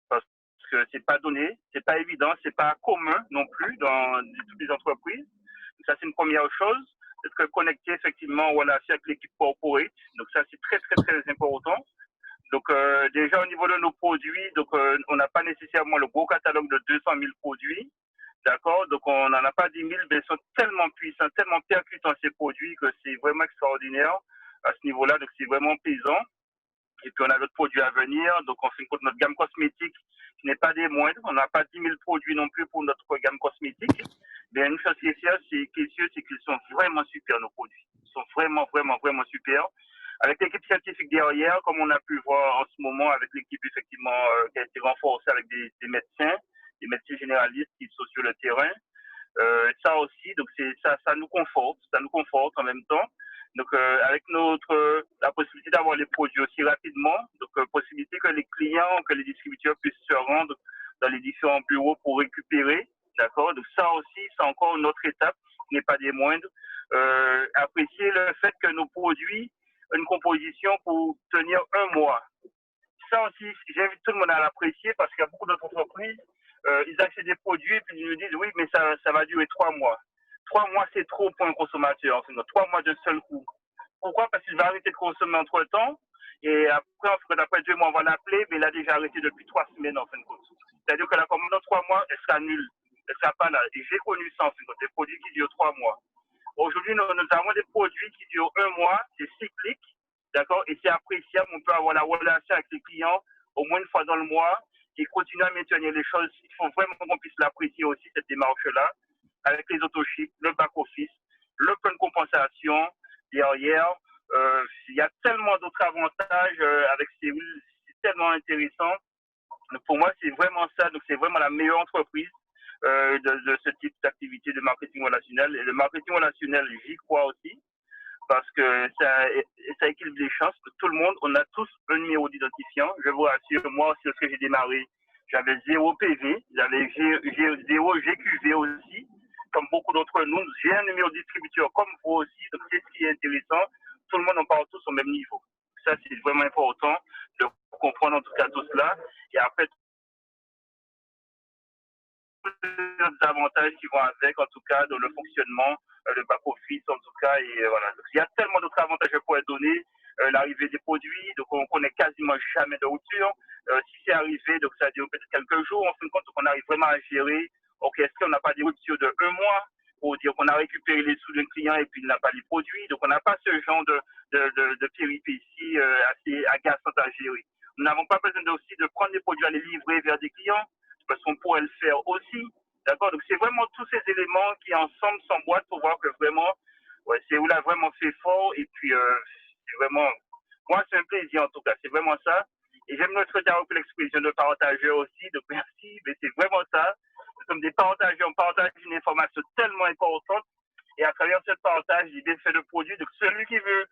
parce que c'est pas donné, c'est pas évident, c'est pas commun non plus dans toutes les entreprises. Donc ça c'est une première chose, d'être connecté effectivement en relation avec l'équipe corporate. Donc ça c'est très très très important. Donc déjà au niveau de nos produits, donc on n'a pas nécessairement le gros catalogue de 200 000 produits. D'accord? Donc, on n'en a pas 10 000, mais ils sont tellement puissants, tellement percutants ces produits que c'est vraiment extraordinaire à ce niveau-là. Donc, c'est vraiment plaisant. Et puis, on a d'autres produits à venir. Donc, on fait notre gamme cosmétique qui n'est pas des moindres. On n'a pas 10 000 produits non plus pour notre gamme cosmétique. Mais une chose qui est sûre, c'est qu'ils sont vraiment super, nos produits. Ils sont vraiment, vraiment, vraiment super. Avec l'équipe scientifique derrière, comme on a pu voir en ce moment avec l'équipe effectivement qui a été renforcée avec des médecins, des médecins généralistes qui sont sur le terrain. Ça aussi, donc ça nous conforte en même temps. Donc, avec la possibilité d'avoir les produits aussi rapidement, donc possibilité que les clients, que les distributeurs puissent se rendre dans les différents bureaux pour récupérer, d'accord. Donc ça aussi, c'est encore une autre étape qui n'est pas des moindres. Apprécier le fait que nos produits ont une composition pour tenir un mois. Ça aussi, j'invite tout le monde à l'apprécier parce qu'il y a beaucoup d'autres entreprises, ils achètent des produits et puis ils nous disent oui, mais ça va durer 3 mois. 3 mois, c'est trop pour un consommateur. En fait. 3 mois d'un seul coup. Pourquoi? Parce qu'il va arrêter de consommer entre temps. Et après, après 2 mois, on va l'appeler, mais il a déjà arrêté depuis 3 semaines, en fin de compte. C'est-à-dire que la commande en 3 mois, elle sera nulle. Elle sera pas là. Et j'ai connu ça, en fin de compte, des produits qui durent 3 mois. Aujourd'hui, nous avons des produits qui durent un mois, c'est cyclique, d'accord, et c'est appréciable. On peut avoir la relation avec les clients au moins une fois dans le mois et continuer à maintenir les choses. Il faut vraiment qu'on puisse l'apprécier aussi, cette démarche-là, avec les autochips, le back-office, le plan de compensation derrière. Il y a tellement d'autres avantages avec ces villes, c'est tellement intéressant. Donc pour moi, c'est vraiment ça. Donc c'est vraiment la meilleure entreprise de ce type d'activité de marketing relationnel. Et le marketing relationnel, j'y crois aussi parce que ça équilibre les chances de tout le monde. On a tous un numéro d'identifiant. Je vous rassure, moi aussi, lorsque j'ai démarré, j'avais 0 PV, j'avais 0 GQV aussi. Comme beaucoup d'entre nous, j'ai un numéro de distributeur comme vous aussi. Donc c'est ce qui est intéressant. Tout le monde en parle tous au même niveau. Ça, c'est vraiment important de comprendre en tout cas tout cela. Et après, les avantages qui vont avec, en tout cas, dans le fonctionnement, le back-office, en tout cas. Et voilà. Donc, il y a tellement d'autres avantages que je pourrais donner. L'arrivée des produits, donc on connaît quasiment jamais de rupture. Si c'est arrivé, donc ça dure peut-être quelques jours. En fin de compte, on arrive vraiment à gérer. Ok, est-ce qu'on n'a pas des ruptures de un mois pour dire qu'on a récupéré les sous d'un client et puis il n'a pas les produits. Donc, on n'a pas ce genre de péripéties assez agaçantes à gérer. Nous n'avons pas besoin aussi de prendre des produits à les livrer vers des clients parce qu'on pourrait le faire aussi. D'accord. Donc, c'est vraiment tous ces éléments qui, ensemble, s'emboîtent pour voir que vraiment, ouais, c'est où là vraiment fait fort. Et puis, c'est vraiment, moi, c'est un plaisir en tout cas. C'est vraiment ça. Et j'aime notre dialogue pour l'expression de partageurs aussi. Donc, merci. Mais c'est vraiment ça. Nous sommes des partageurs. On partage une information tellement importante. Et à travers ce partage, il y a des faits de produits. Donc, celui qui veut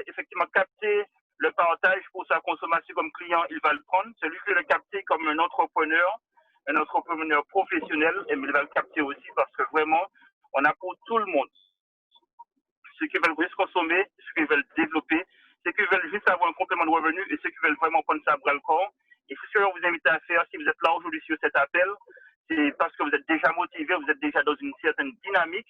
effectivement capter le partage pour sa consommation comme client, il va le prendre. Celui qui veut le capter comme un entrepreneur professionnel, et il va le capter aussi parce que vraiment, on a pour tout le monde. Ceux qui veulent juste consommer, ceux qui veulent développer, ceux qui veulent juste avoir un complément de revenu et ceux qui veulent vraiment prendre ça à bras le corps. Et c'est ce que je vous invite à faire si vous êtes là aujourd'hui sur cet appel. C'est parce que vous êtes déjà motivé, vous êtes déjà dans une certaine dynamique.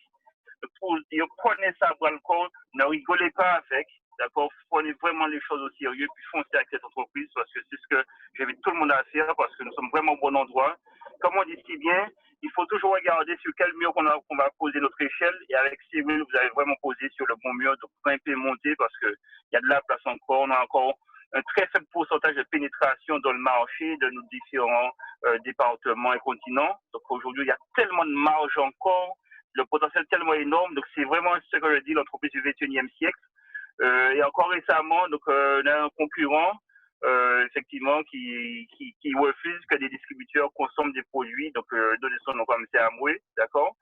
Pour dire, prenez ça à bras le corps, ne rigolez pas avec, d'accord? Prenez vraiment les choses au sérieux, puis foncez avec cette entreprise parce que c'est ce que j'invite tout le monde à faire parce que nous sommes vraiment au bon endroit. Comme on dit si bien, il faut toujours regarder sur quel mur qu'on va poser notre échelle et avec Cyril, vous avez vraiment posé sur le bon mur, donc grimper, monter parce qu'il y a de la place encore, on a encore un très faible pourcentage de pénétration dans le marché de nos différents départements et continents. Donc aujourd'hui, il y a tellement de marge encore, le potentiel est tellement énorme. Donc c'est vraiment ce que je dis, l'entreprise du 21e siècle. Et encore récemment, donc, on a un concurrent effectivement qui refuse que des distributeurs consomment des produits. Donc, donner son nom comme c'est Amway, d'accord,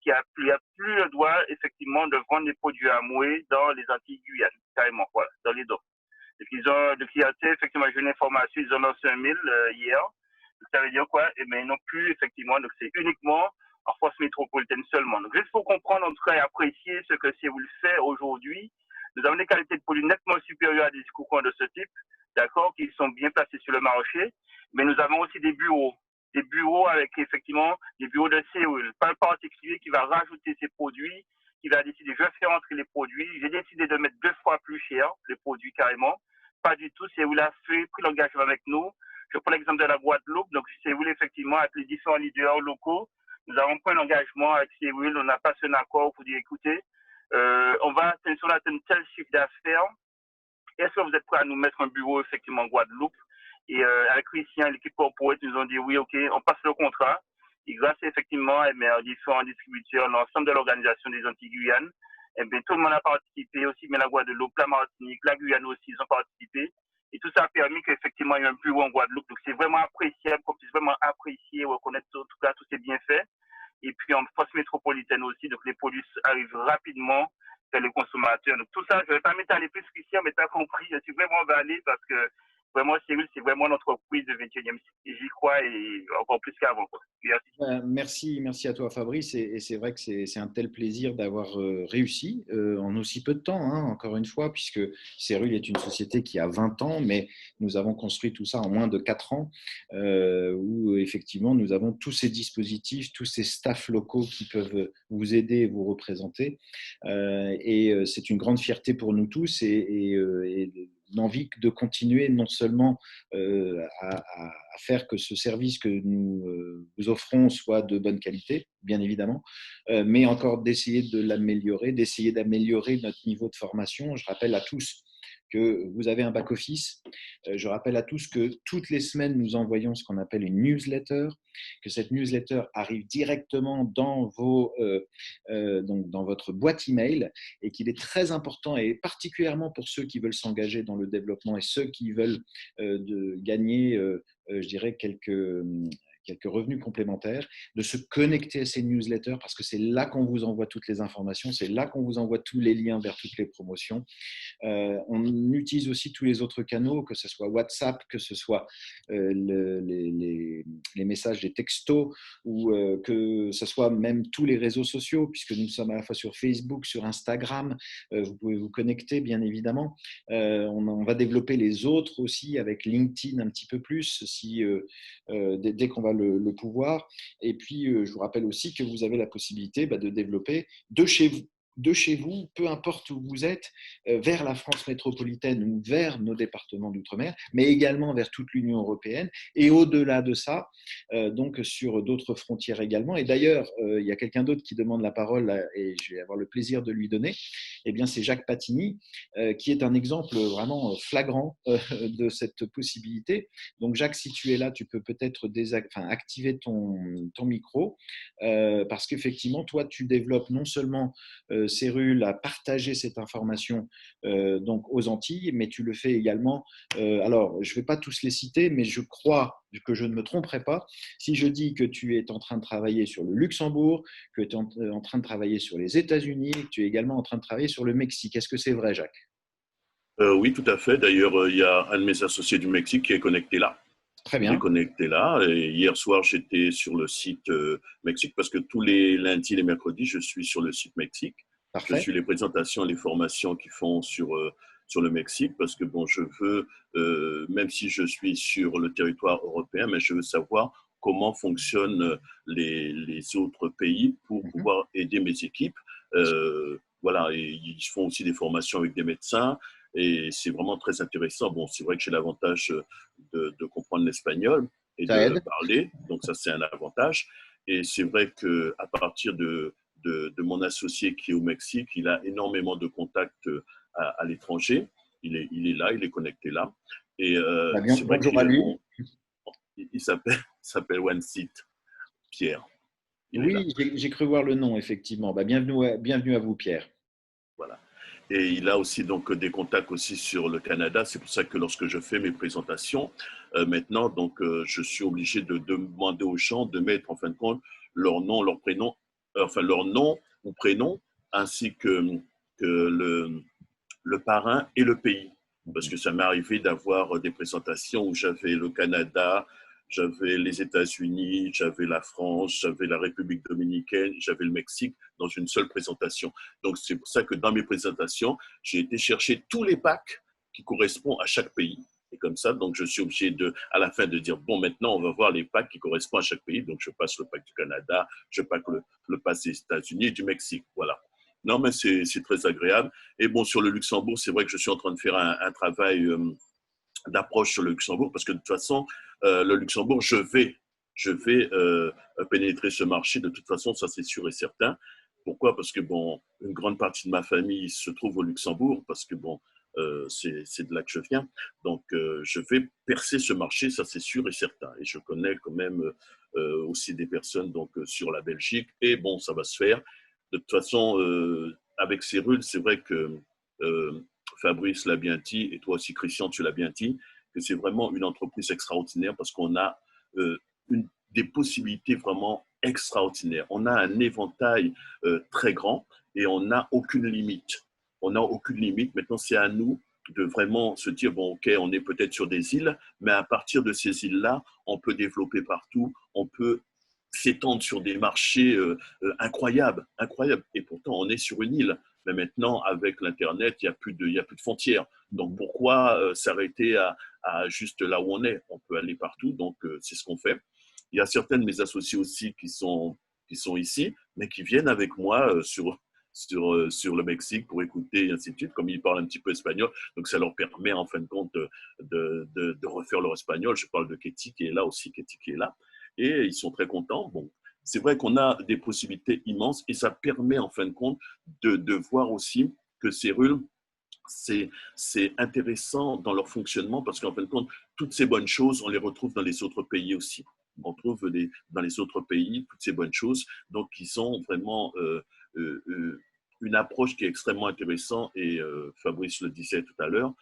qui a plus le droit effectivement de vendre des produits Amway dans les Antilles Guyane, carrément, voilà, dans les dents. Donc il y a effectivement j'ai une information, ils ont lancé un mail hier. Donc, ça veut dire quoi? Eh bien, non plus effectivement, donc c'est uniquement en force métropolitaine seulement. Donc juste pour comprendre en tout cas et apprécier ce que c'est vous le fait aujourd'hui, nous avons des qualités de produits nettement supérieures à des concurrents de ce type, d'accord, qui sont bien placés sur le marché, mais nous avons aussi des bureaux avec effectivement des bureaux de cellule, pas un particulier qui va rajouter ses produits, qui va décider, je fais entrer les produits, j'ai décidé de mettre 2 fois plus cher les produits carrément, pas du tout, c'est où il a pris l'engagement avec nous. Je prends l'exemple de la Guadeloupe, donc c'est où effectivement avec les différents leaders locaux, nous avons pris un engagement avec Cyril, on a passé un accord pour dire écoutez, on va atteindre tel chiffre d'affaires. Est-ce que vous êtes prêts à nous mettre un bureau effectivement en Guadeloupe? Et avec Christian et l'équipe corporate, nous ont dit oui, ok, on passe le contrat. Et grâce effectivement aux différents distributeurs, l'ensemble de l'organisation des Antilles Guyane, eh bien, tout le monde a participé, aussi bien la Guadeloupe, la Martinique, la Guyane aussi, ils ont participé. Et tout ça a permis qu'effectivement, il y ait un bureau en Guadeloupe. Donc, c'est vraiment appréciable, qu'on puisse vraiment apprécier, reconnaître en tout cas tous ces bienfaits. Et puis, en force métropolitaine aussi, donc les produits arrivent rapidement c'est le consommateur. Donc tout ça, je ne vais pas m'étaler plus Christian, mais tu as compris, je suis vraiment emballé parce que vraiment, Cyril, c'est vraiment l'entreprise du 21e siècle. J'y crois et encore plus qu'avant. Merci. Merci à toi Fabrice, et c'est vrai que c'est un tel plaisir d'avoir réussi en aussi peu de temps, hein, encore une fois, puisque Cérule est une société qui a 20 ans, mais nous avons construit tout ça en moins de 4 ans, où effectivement nous avons tous ces dispositifs, tous ces staffs locaux qui peuvent vous aider et vous représenter, et c'est une grande fierté pour nous tous, et l'envie de continuer non seulement à faire que ce service que nous vous offrons soit de bonne qualité, bien évidemment, mais encore d'essayer de l'améliorer, d'essayer d'améliorer notre niveau de formation. Je rappelle à tous que vous avez un back-office. Je rappelle à tous que toutes les semaines, nous envoyons ce qu'on appelle une newsletter, que cette newsletter arrive directement donc dans votre boîte email, et qu'il est très important, et particulièrement pour ceux qui veulent s'engager dans le développement et ceux qui veulent gagner, je dirais, quelques revenus complémentaires, de se connecter à ces newsletters, parce que c'est là qu'on vous envoie toutes les informations, c'est là qu'on vous envoie tous les liens vers toutes les promotions. On utilise aussi tous les autres canaux, que ce soit WhatsApp, que ce soit les messages, des textos, ou que ce soit même tous les réseaux sociaux, puisque nous sommes à la fois sur Facebook, sur Instagram. Vous pouvez vous connecter, bien évidemment. On va développer les autres aussi avec LinkedIn un petit peu plus, dès qu'on va le pouvoir. Et puis, je vous rappelle aussi que vous avez la possibilité de développer de chez vous, peu importe où vous êtes, vers la France métropolitaine ou vers nos départements d'outre-mer, mais également vers toute l'Union européenne, et au-delà de ça, donc sur d'autres frontières également. Et d'ailleurs, il y a quelqu'un d'autre qui demande la parole, et je vais avoir le plaisir de lui donner. Eh bien, c'est Jacques Patini, qui est un exemple vraiment flagrant de cette possibilité. Donc, Jacques, si tu es là, tu peux peut-être activer ton micro, parce qu'effectivement, toi, tu développes non seulement Cérule à partager cette information donc aux Antilles, mais tu le fais également. Alors, je ne vais pas tous les citer, mais je crois que je ne me tromperai pas si je dis que tu es en train de travailler sur le Luxembourg, que tu es en train de travailler sur les États-Unis, et que tu es également en train de travailler sur le Mexique. Est-ce que c'est vrai, Jacques? Oui, tout à fait. D'ailleurs, il y a un de mes associés du Mexique qui est connecté là. Très Il est bien. connecté là. Et hier soir, j'étais sur le site Mexique parce que tous les lundis et les mercredis, je suis sur le site Mexique. Je Parfait. suis les présentations et les formations qu'ils font sur le Mexique parce que bon, je veux, même si je suis sur le territoire européen, mais je veux savoir comment fonctionnent les autres pays pour pouvoir aider mes équipes. Voilà, et ils font aussi des formations avec des médecins et c'est vraiment très intéressant. Bon, c'est vrai que j'ai l'avantage de comprendre l'espagnol et Ça de aide. parler, donc ça c'est un avantage. Et c'est vrai qu'à partir de mon associé qui est au Mexique, il a énormément de contacts à l'étranger. Il est là, il est connecté là. Et c'est vrai Bonjour qu'il à est lui. bon. Il s'appelle Wansit Pierre. Il est là. Oui, j'ai cru voir le nom, effectivement. Bienvenue à vous, Pierre. Voilà. Et il a aussi donc des contacts aussi sur le Canada. C'est pour ça que lorsque je fais mes présentations, maintenant, donc, je suis obligé de demander aux gens de mettre en fin de compte leur nom, leur prénom, enfin leur nom ou prénom, ainsi que le parrain et le pays. Parce que ça m'est arrivé d'avoir des présentations où j'avais le Canada, j'avais les États-Unis, j'avais la France, j'avais la République dominicaine, j'avais le Mexique dans une seule présentation. Donc, c'est pour ça que dans mes présentations, j'ai été chercher tous les packs qui correspondent à chaque pays. Et comme ça, donc, je suis obligé à la fin de dire, bon, maintenant, on va voir les packs qui correspondent à chaque pays. Donc, je passe le pack du Canada, je passe le pack des États-Unis et du Mexique. Voilà. Non, mais c'est très agréable. Et bon, sur le Luxembourg, c'est vrai que je suis en train de faire un travail d'approche sur le Luxembourg parce que de toute façon, le Luxembourg, je vais pénétrer ce marché. De toute façon, ça c'est sûr et certain. Pourquoi? Parce que bon, une grande partie de ma famille se trouve au Luxembourg parce que bon, c'est de là que je viens. Donc, je vais percer ce marché, ça c'est sûr et certain. Et je connais quand même aussi des personnes donc sur la Belgique. Et bon, ça va se faire. De toute façon, avec Cyril, c'est vrai que Fabrice l'a bien dit, et toi aussi, Christian, tu l'as bien dit, que c'est vraiment une entreprise extraordinaire parce qu'on a des possibilités vraiment extraordinaire. On a un éventail très grand et on n'a aucune limite. On n'a aucune limite. Maintenant, c'est à nous de vraiment se dire, bon, OK, on est peut-être sur des îles, mais à partir de ces îles-là, on peut développer partout, on peut s'étendre sur des marchés incroyables, incroyables. Et pourtant, on est sur une île. Mais maintenant, avec l'Internet, il n'y a plus de frontières. Donc, pourquoi s'arrêter à juste là où on est? On peut aller partout, donc c'est ce qu'on fait. Il y a certains de mes associés aussi qui sont ici, mais qui viennent avec moi sur le Mexique pour écouter et ainsi de suite, comme ils parlent un petit peu espagnol. Donc, ça leur permet, en fin de compte, de refaire leur espagnol. Je parle de Ketty qui est là aussi, Ketty qui est là. Et ils sont très contents. Bon, c'est vrai qu'on a des possibilités immenses et ça permet, en fin de compte, de voir aussi que ces rules, c'est intéressant dans leur fonctionnement parce qu'en fin de compte, toutes ces bonnes choses, on les retrouve dans les autres pays aussi. On trouve dans les autres pays toutes ces bonnes choses, donc qui sont vraiment une approche qui est extrêmement intéressante et Fabrice le disait tout à l'heure,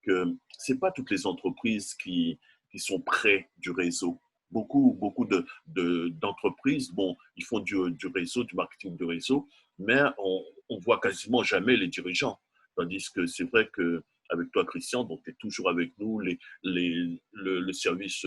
que ce n'est pas toutes les entreprises qui sont près du réseau. Beaucoup d'entreprises, bon, ils font du réseau, du marketing de réseau, mais on voit quasiment jamais les dirigeants. Tandis que c'est vrai qu'avec toi, Christian, donc tu es toujours avec nous, le service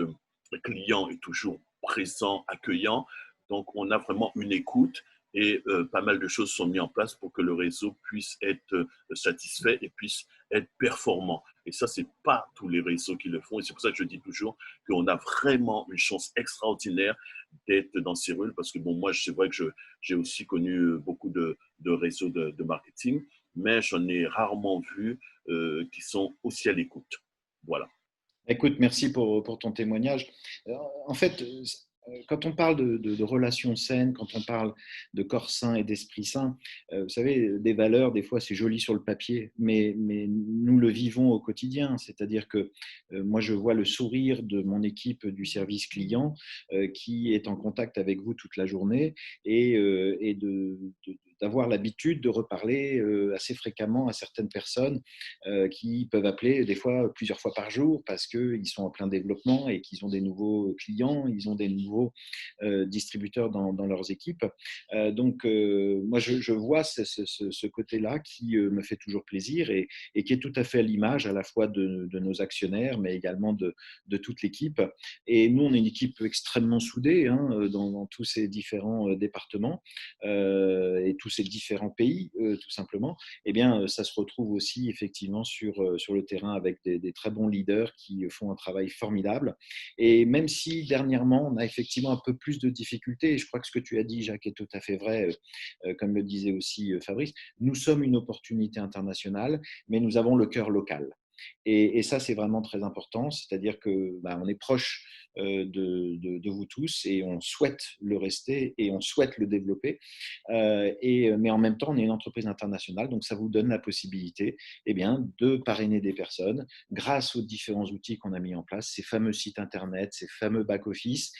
client est toujours présent, accueillant. Donc, on a vraiment une écoute et pas mal de choses sont mises en place pour que le réseau puisse être satisfait et puisse être performant. Et ça, ce n'est pas tous les réseaux qui le font. Et c'est pour ça que je dis toujours qu'on a vraiment une chance extraordinaire d'être dans ces rôles. Parce que bon, moi, c'est vrai que j'ai aussi connu beaucoup de réseaux de marketing, mais j'en ai rarement vu qui sont aussi à l'écoute. Voilà. Écoute, merci pour ton témoignage. En fait, quand on parle de relations saines, quand on parle de corps sain et d'esprit sain, vous savez, des valeurs, des fois, c'est joli sur le papier, mais nous le vivons au quotidien. C'est-à-dire que moi, je vois le sourire de mon équipe du service client qui est en contact avec vous toute la journée et d'avoir l'habitude de reparler assez fréquemment à certaines personnes qui peuvent appeler des fois plusieurs fois par jour parce qu'ils sont en plein développement et qu'ils ont des nouveaux clients, ils ont des nouveaux distributeurs dans leurs équipes. Donc, moi, je vois ce côté-là qui me fait toujours plaisir et qui est tout à fait à l'image à la fois de nos actionnaires, mais également de toute l'équipe. Et nous, on est une équipe extrêmement soudée dans tous ces différents départements et tous ces différents pays, tout simplement. Eh bien, ça se retrouve aussi effectivement sur le terrain avec des très bons leaders qui font un travail formidable. Et même si dernièrement, on a effectivement un peu plus de difficultés, et je crois que ce que tu as dit, Jacques, est tout à fait vrai, comme le disait aussi Fabrice, nous sommes une opportunité internationale, mais nous avons le cœur local. Et ça, c'est vraiment très important, c'est-à-dire que on est proche de vous tous et on souhaite le rester et on souhaite le développer. Mais en même temps, on est une entreprise internationale, donc ça vous donne la possibilité de parrainer des personnes grâce aux différents outils qu'on a mis en place, ces fameux sites internet, ces fameux back-office.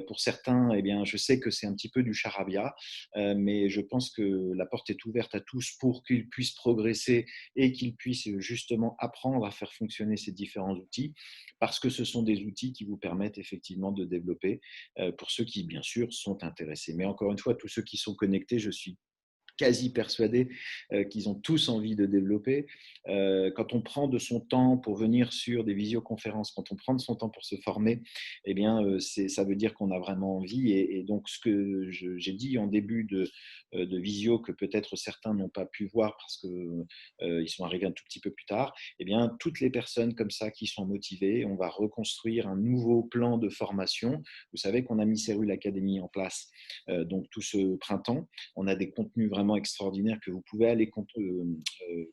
Pour certains, je sais que c'est un petit peu du charabia, mais je pense que la porte est ouverte à tous pour qu'ils puissent progresser et qu'ils puissent justement apprendre à faire fonctionner ces différents outils, parce que ce sont des outils qui vous permettent effectivement de développer pour ceux qui, bien sûr, sont intéressés. Mais encore une fois, tous ceux qui sont connectés, je suis quasi persuadé qu'ils ont tous envie de développer. Quand on prend de son temps pour venir sur des visioconférences, quand on prend de son temps pour se former, ça veut dire qu'on a vraiment envie. Et donc, ce que j'ai dit en début de visio, que peut-être certains n'ont pas pu voir parce qu'ils sont arrivés un tout petit peu plus tard, toutes les personnes comme ça qui sont motivées, on va reconstruire un nouveau plan de formation. Vous savez qu'on a mis Cérule Academy en place donc tout ce printemps. On a des contenus vraiment extraordinaires que vous pouvez aller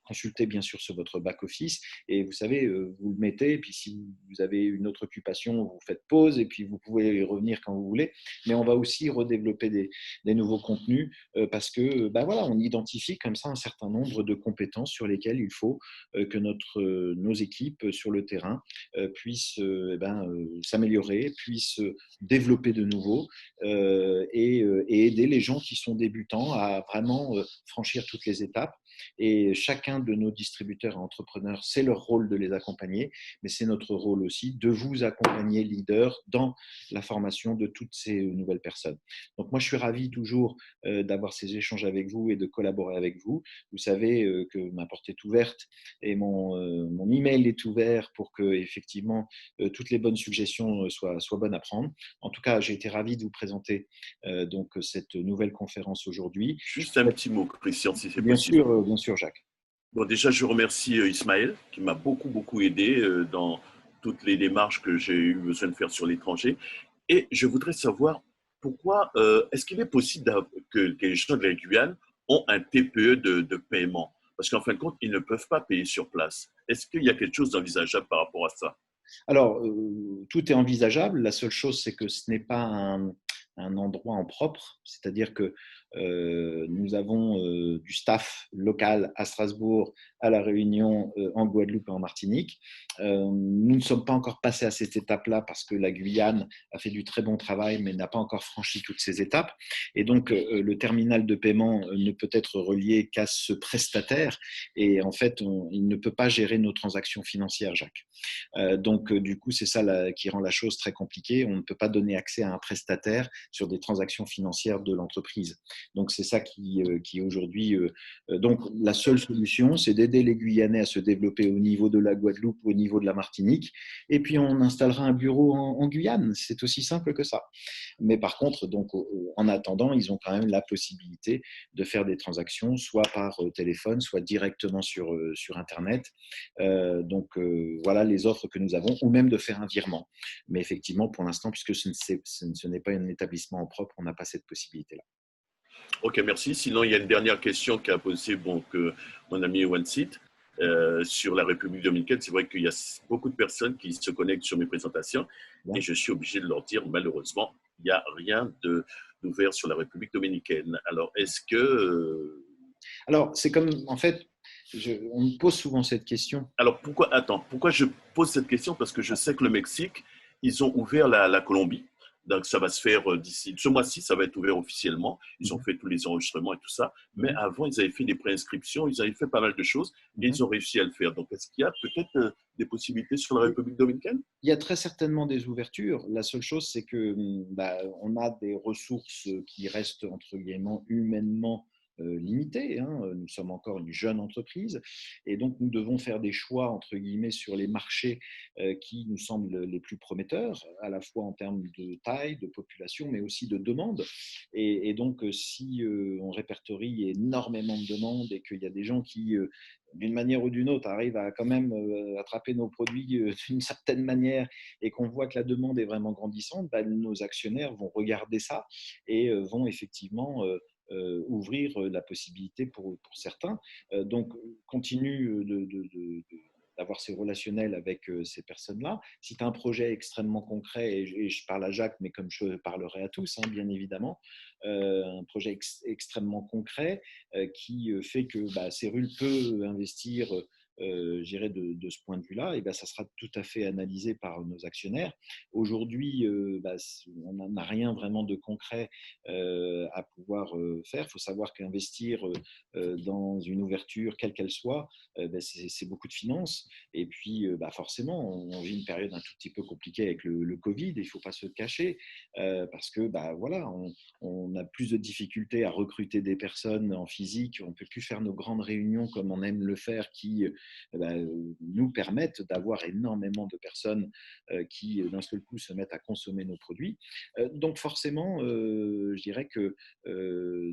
consulter bien sûr sur votre back-office. Et vous savez, vous le mettez, et puis si vous avez une autre occupation, vous faites pause, et puis vous pouvez y revenir quand vous voulez. Mais on va aussi redévelopper des nouveaux contenus parce que voilà, on identifie comme ça un certain nombre de compétences sur lesquelles il faut que nos équipes sur le terrain puissent s'améliorer, puissent développer de nouveau et aider les gens qui sont débutants à vraiment franchir toutes les étapes. Et chacun de nos distributeurs et entrepreneurs, c'est leur rôle de les accompagner, mais c'est notre rôle aussi de vous accompagner, leader, dans la formation de toutes ces nouvelles personnes. Donc moi, je suis ravi toujours d'avoir ces échanges avec vous et de collaborer avec vous. Vous savez que ma porte est ouverte et mon email est ouvert pour que effectivement toutes les bonnes suggestions soient bonnes à prendre. En tout cas, j'ai été ravi de vous présenter donc cette nouvelle conférence aujourd'hui. Juste un petit mot, Christian, si c'est possible. Bien sûr, Jacques. Bon, déjà, je remercie Ismaël, qui m'a beaucoup, beaucoup aidé dans toutes les démarches que j'ai eu besoin de faire sur l'étranger. Et je voudrais savoir pourquoi, est-ce qu'il est possible que les gens de la Guyane ont un TPE de paiement? Parce qu'en fin de compte, ils ne peuvent pas payer sur place. Est-ce qu'il y a quelque chose d'envisageable par rapport à ça? Alors, tout est envisageable. La seule chose, c'est que ce n'est pas un endroit en propre, c'est-à-dire que nous avons du staff local à Strasbourg, à La Réunion, en Guadeloupe et en Martinique. Nous ne sommes pas encore passés à cette étape-là parce que la Guyane a fait du très bon travail, mais n'a pas encore franchi toutes ces étapes. Et donc, le terminal de paiement ne peut être relié qu'à ce prestataire. Et en fait, il ne peut pas gérer nos transactions financières, Jacques. Donc, du coup, c'est ça qui rend la chose très compliquée. On ne peut pas donner accès à un prestataire sur des transactions financières de l'entreprise. Donc, c'est ça qui aujourd'hui… donc, la seule solution, c'est d'aider les Guyanais à se développer au niveau de la Guadeloupe, au niveau de la Martinique. Et puis, on installera un bureau en Guyane. C'est aussi simple que ça. Mais par contre, donc, en attendant, ils ont quand même la possibilité de faire des transactions, soit par téléphone, soit directement sur Internet. Donc, voilà les offres que nous avons, ou même de faire un virement. Mais effectivement, pour l'instant, puisque ce n'est pas un établissement en propre, on n'a pas cette possibilité-là. Ok, merci. Sinon, il y a une dernière question qu'a posée mon ami Wansit sur la République dominicaine. C'est vrai qu'il y a beaucoup de personnes qui se connectent sur mes présentations et je suis obligé de leur dire, malheureusement, il n'y a rien d'ouvert sur la République dominicaine. Alors, est-ce que… Alors, c'est comme, en fait, on me pose souvent cette question. Alors, pourquoi je pose cette question? Parce que je sais que le Mexique, ils ont ouvert la Colombie. Donc, ça va se faire d'ici ce mois-ci, ça va être ouvert officiellement. Ils ont fait tous les enregistrements et tout ça. Mais avant, ils avaient fait des préinscriptions, ils avaient fait pas mal de choses et ils ont réussi à le faire. Donc, est-ce qu'il y a peut-être des possibilités sur la République dominicaine? Il y a très certainement des ouvertures. La seule chose, c'est que on a des ressources qui restent entre guillemets humainement limitées. Hein. Nous sommes encore une jeune entreprise et donc nous devons faire des choix entre guillemets sur les marchés qui nous semblent les plus prometteurs, à la fois en termes de taille, de population, mais aussi de demande. Et donc, si on répertorie énormément de demandes et qu'il y a des gens qui d'une manière ou d'une autre, arrive à quand même attraper nos produits d'une certaine manière et qu'on voit que la demande est vraiment grandissante, nos actionnaires vont regarder ça et vont effectivement ouvrir la possibilité pour certains. Donc, continue d'avoir ces relationnels avec ces personnes-là. Si tu as un projet extrêmement concret, et je parle à Jacques, mais comme je parlerai à tous, hein, bien évidemment, un projet extrêmement concret qui fait que Cérule peut investir de ce point de vue-là, et ça sera tout à fait analysé par nos actionnaires. Aujourd'hui, on n'a rien vraiment de concret à pouvoir faire. Il faut savoir qu'investir dans une ouverture, quelle qu'elle soit, c'est beaucoup de finances. Et puis, forcément, on vit une période un tout petit peu compliquée avec le Covid, et il ne faut pas se cacher, parce que voilà, on a plus de difficultés à recruter des personnes en physique, on ne peut plus faire nos grandes réunions comme on aime le faire, qui nous permettent d'avoir énormément de personnes qui, d'un seul coup, se mettent à consommer nos produits. Donc forcément, je dirais que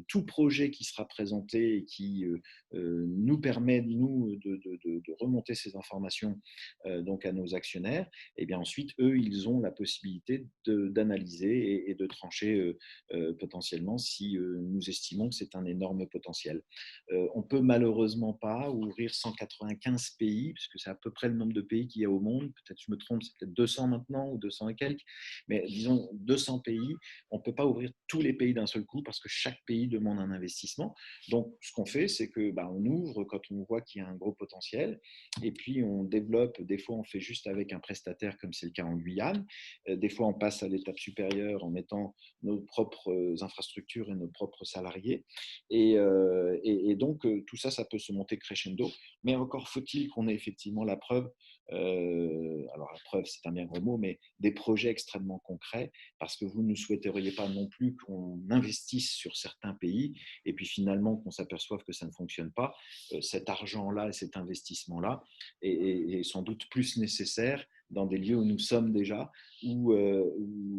tout projet qui sera présenté et qui nous permet, nous, de remonter ces informations donc à nos actionnaires, et bien ensuite, eux, ils ont la possibilité d'analyser et de trancher potentiellement si nous estimons que c'est un énorme potentiel. On ne peut malheureusement pas ouvrir 180 95 pays, puisque c'est à peu près le nombre de pays qu'il y a au monde. Peut-être je me trompe, c'est peut-être 200 maintenant ou 200 et quelques, mais disons 200 pays. On ne peut pas ouvrir tous les pays d'un seul coup parce que chaque pays demande un investissement. Donc, ce qu'on fait, c'est que on ouvre quand on voit qu'il y a un gros potentiel, et puis on développe. Des fois, on fait juste avec un prestataire, comme c'est le cas en Guyane. Des fois, on passe à l'étape supérieure en mettant nos propres infrastructures et nos propres salariés. Et donc, tout ça, ça peut se monter crescendo. Mais encore faut-il qu'on ait effectivement la preuve, alors la preuve, c'est un bien gros mot, mais des projets extrêmement concrets, parce que vous ne souhaiteriez pas non plus qu'on investisse sur certains pays et puis finalement qu'on s'aperçoive que ça ne fonctionne pas. Cet argent-là et cet investissement-là est sans doute plus nécessaire dans des lieux où nous sommes déjà, où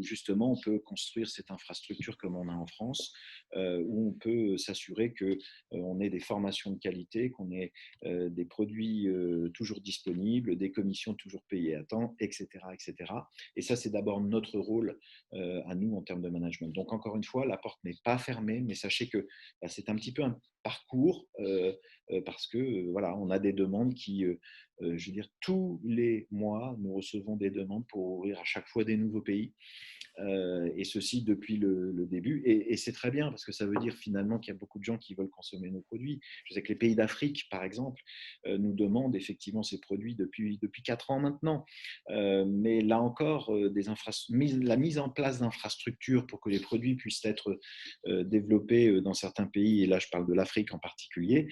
justement on peut construire cette infrastructure comme on a en France, où on peut s'assurer qu'on ait des formations de qualité, qu'on ait des produits toujours disponibles, des commissions toujours payées à temps, etc. etc. Et ça, c'est d'abord notre rôle à nous en termes de management. Donc encore une fois, la porte n'est pas fermée, mais sachez que c'est un petit peu un parcours parce que voilà, on a des demandes qui je veux dire, tous les mois, nous recevons des demandes pour ouvrir à chaque fois des nouveaux pays. Et ceci depuis le début. Et c'est très bien parce que ça veut dire finalement qu'il y a beaucoup de gens qui veulent consommer nos produits. Je sais que les pays d'Afrique, par exemple, nous demandent effectivement ces produits depuis 4 ans maintenant. Mais là encore, la mise en place d'infrastructures pour que les produits puissent être développés dans certains pays, et là je parle de l'Afrique en particulier,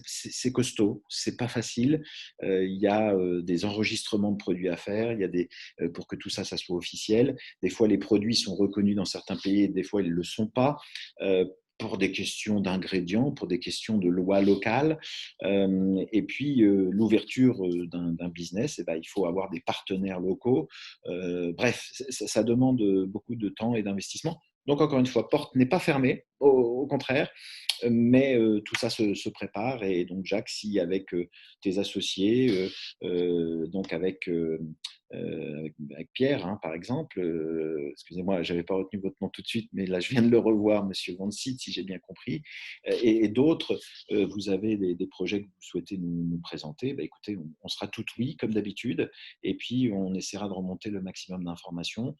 c'est costaud, c'est pas facile. Il y a des enregistrements de produits à faire, il y a pour que tout ça, ça soit officiel. Des fois, les produits sont reconnus dans certains pays et des fois, ils ne le sont pas. Pour des questions d'ingrédients, pour des questions de loi locale. Et puis, l'ouverture d'un business, il faut avoir des partenaires locaux. Bref, ça demande beaucoup de temps et d'investissement. Donc, encore une fois, porte n'est pas fermée, au contraire, mais tout ça se prépare. Et donc, Jacques, si avec tes associés, donc avec Pierre, hein, par exemple. Excusez-moi, je n'avais pas retenu votre nom tout de suite, mais là, je viens de le revoir, Monsieur Van Siet, si j'ai bien compris. Et d'autres, vous avez des projets que vous souhaitez nous présenter. Écoutez, on sera tout oui, comme d'habitude, et puis on essaiera de remonter le maximum d'informations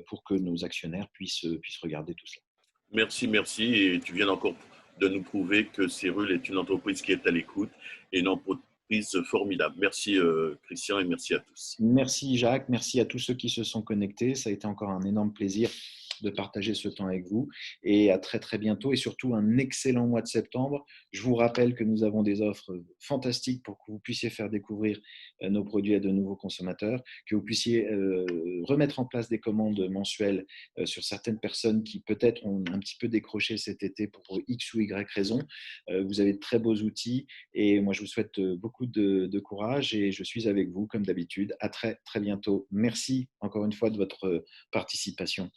pour que nos actionnaires puissent regarder tout cela. Merci, merci. Et tu viens encore de nous prouver que Cyrul est une entreprise qui est à l'écoute et une entreprise formidable. Merci Christian et merci à tous. Merci Jacques, merci à tous ceux qui se sont connectés. Ça a été encore un énorme plaisir de partager ce temps avec vous et à très très bientôt et surtout un excellent mois de septembre. Je vous rappelle que nous avons des offres fantastiques pour que vous puissiez faire découvrir nos produits à de nouveaux consommateurs, que vous puissiez remettre en place des commandes mensuelles sur certaines personnes qui peut-être ont un petit peu décroché cet été pour X ou Y raison. Vous avez de très beaux outils et moi je vous souhaite beaucoup de courage et je suis avec vous comme d'habitude. À très très bientôt. Merci encore une fois de votre participation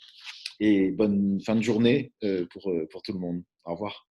et bonne fin de journée pour tout le monde. Au revoir.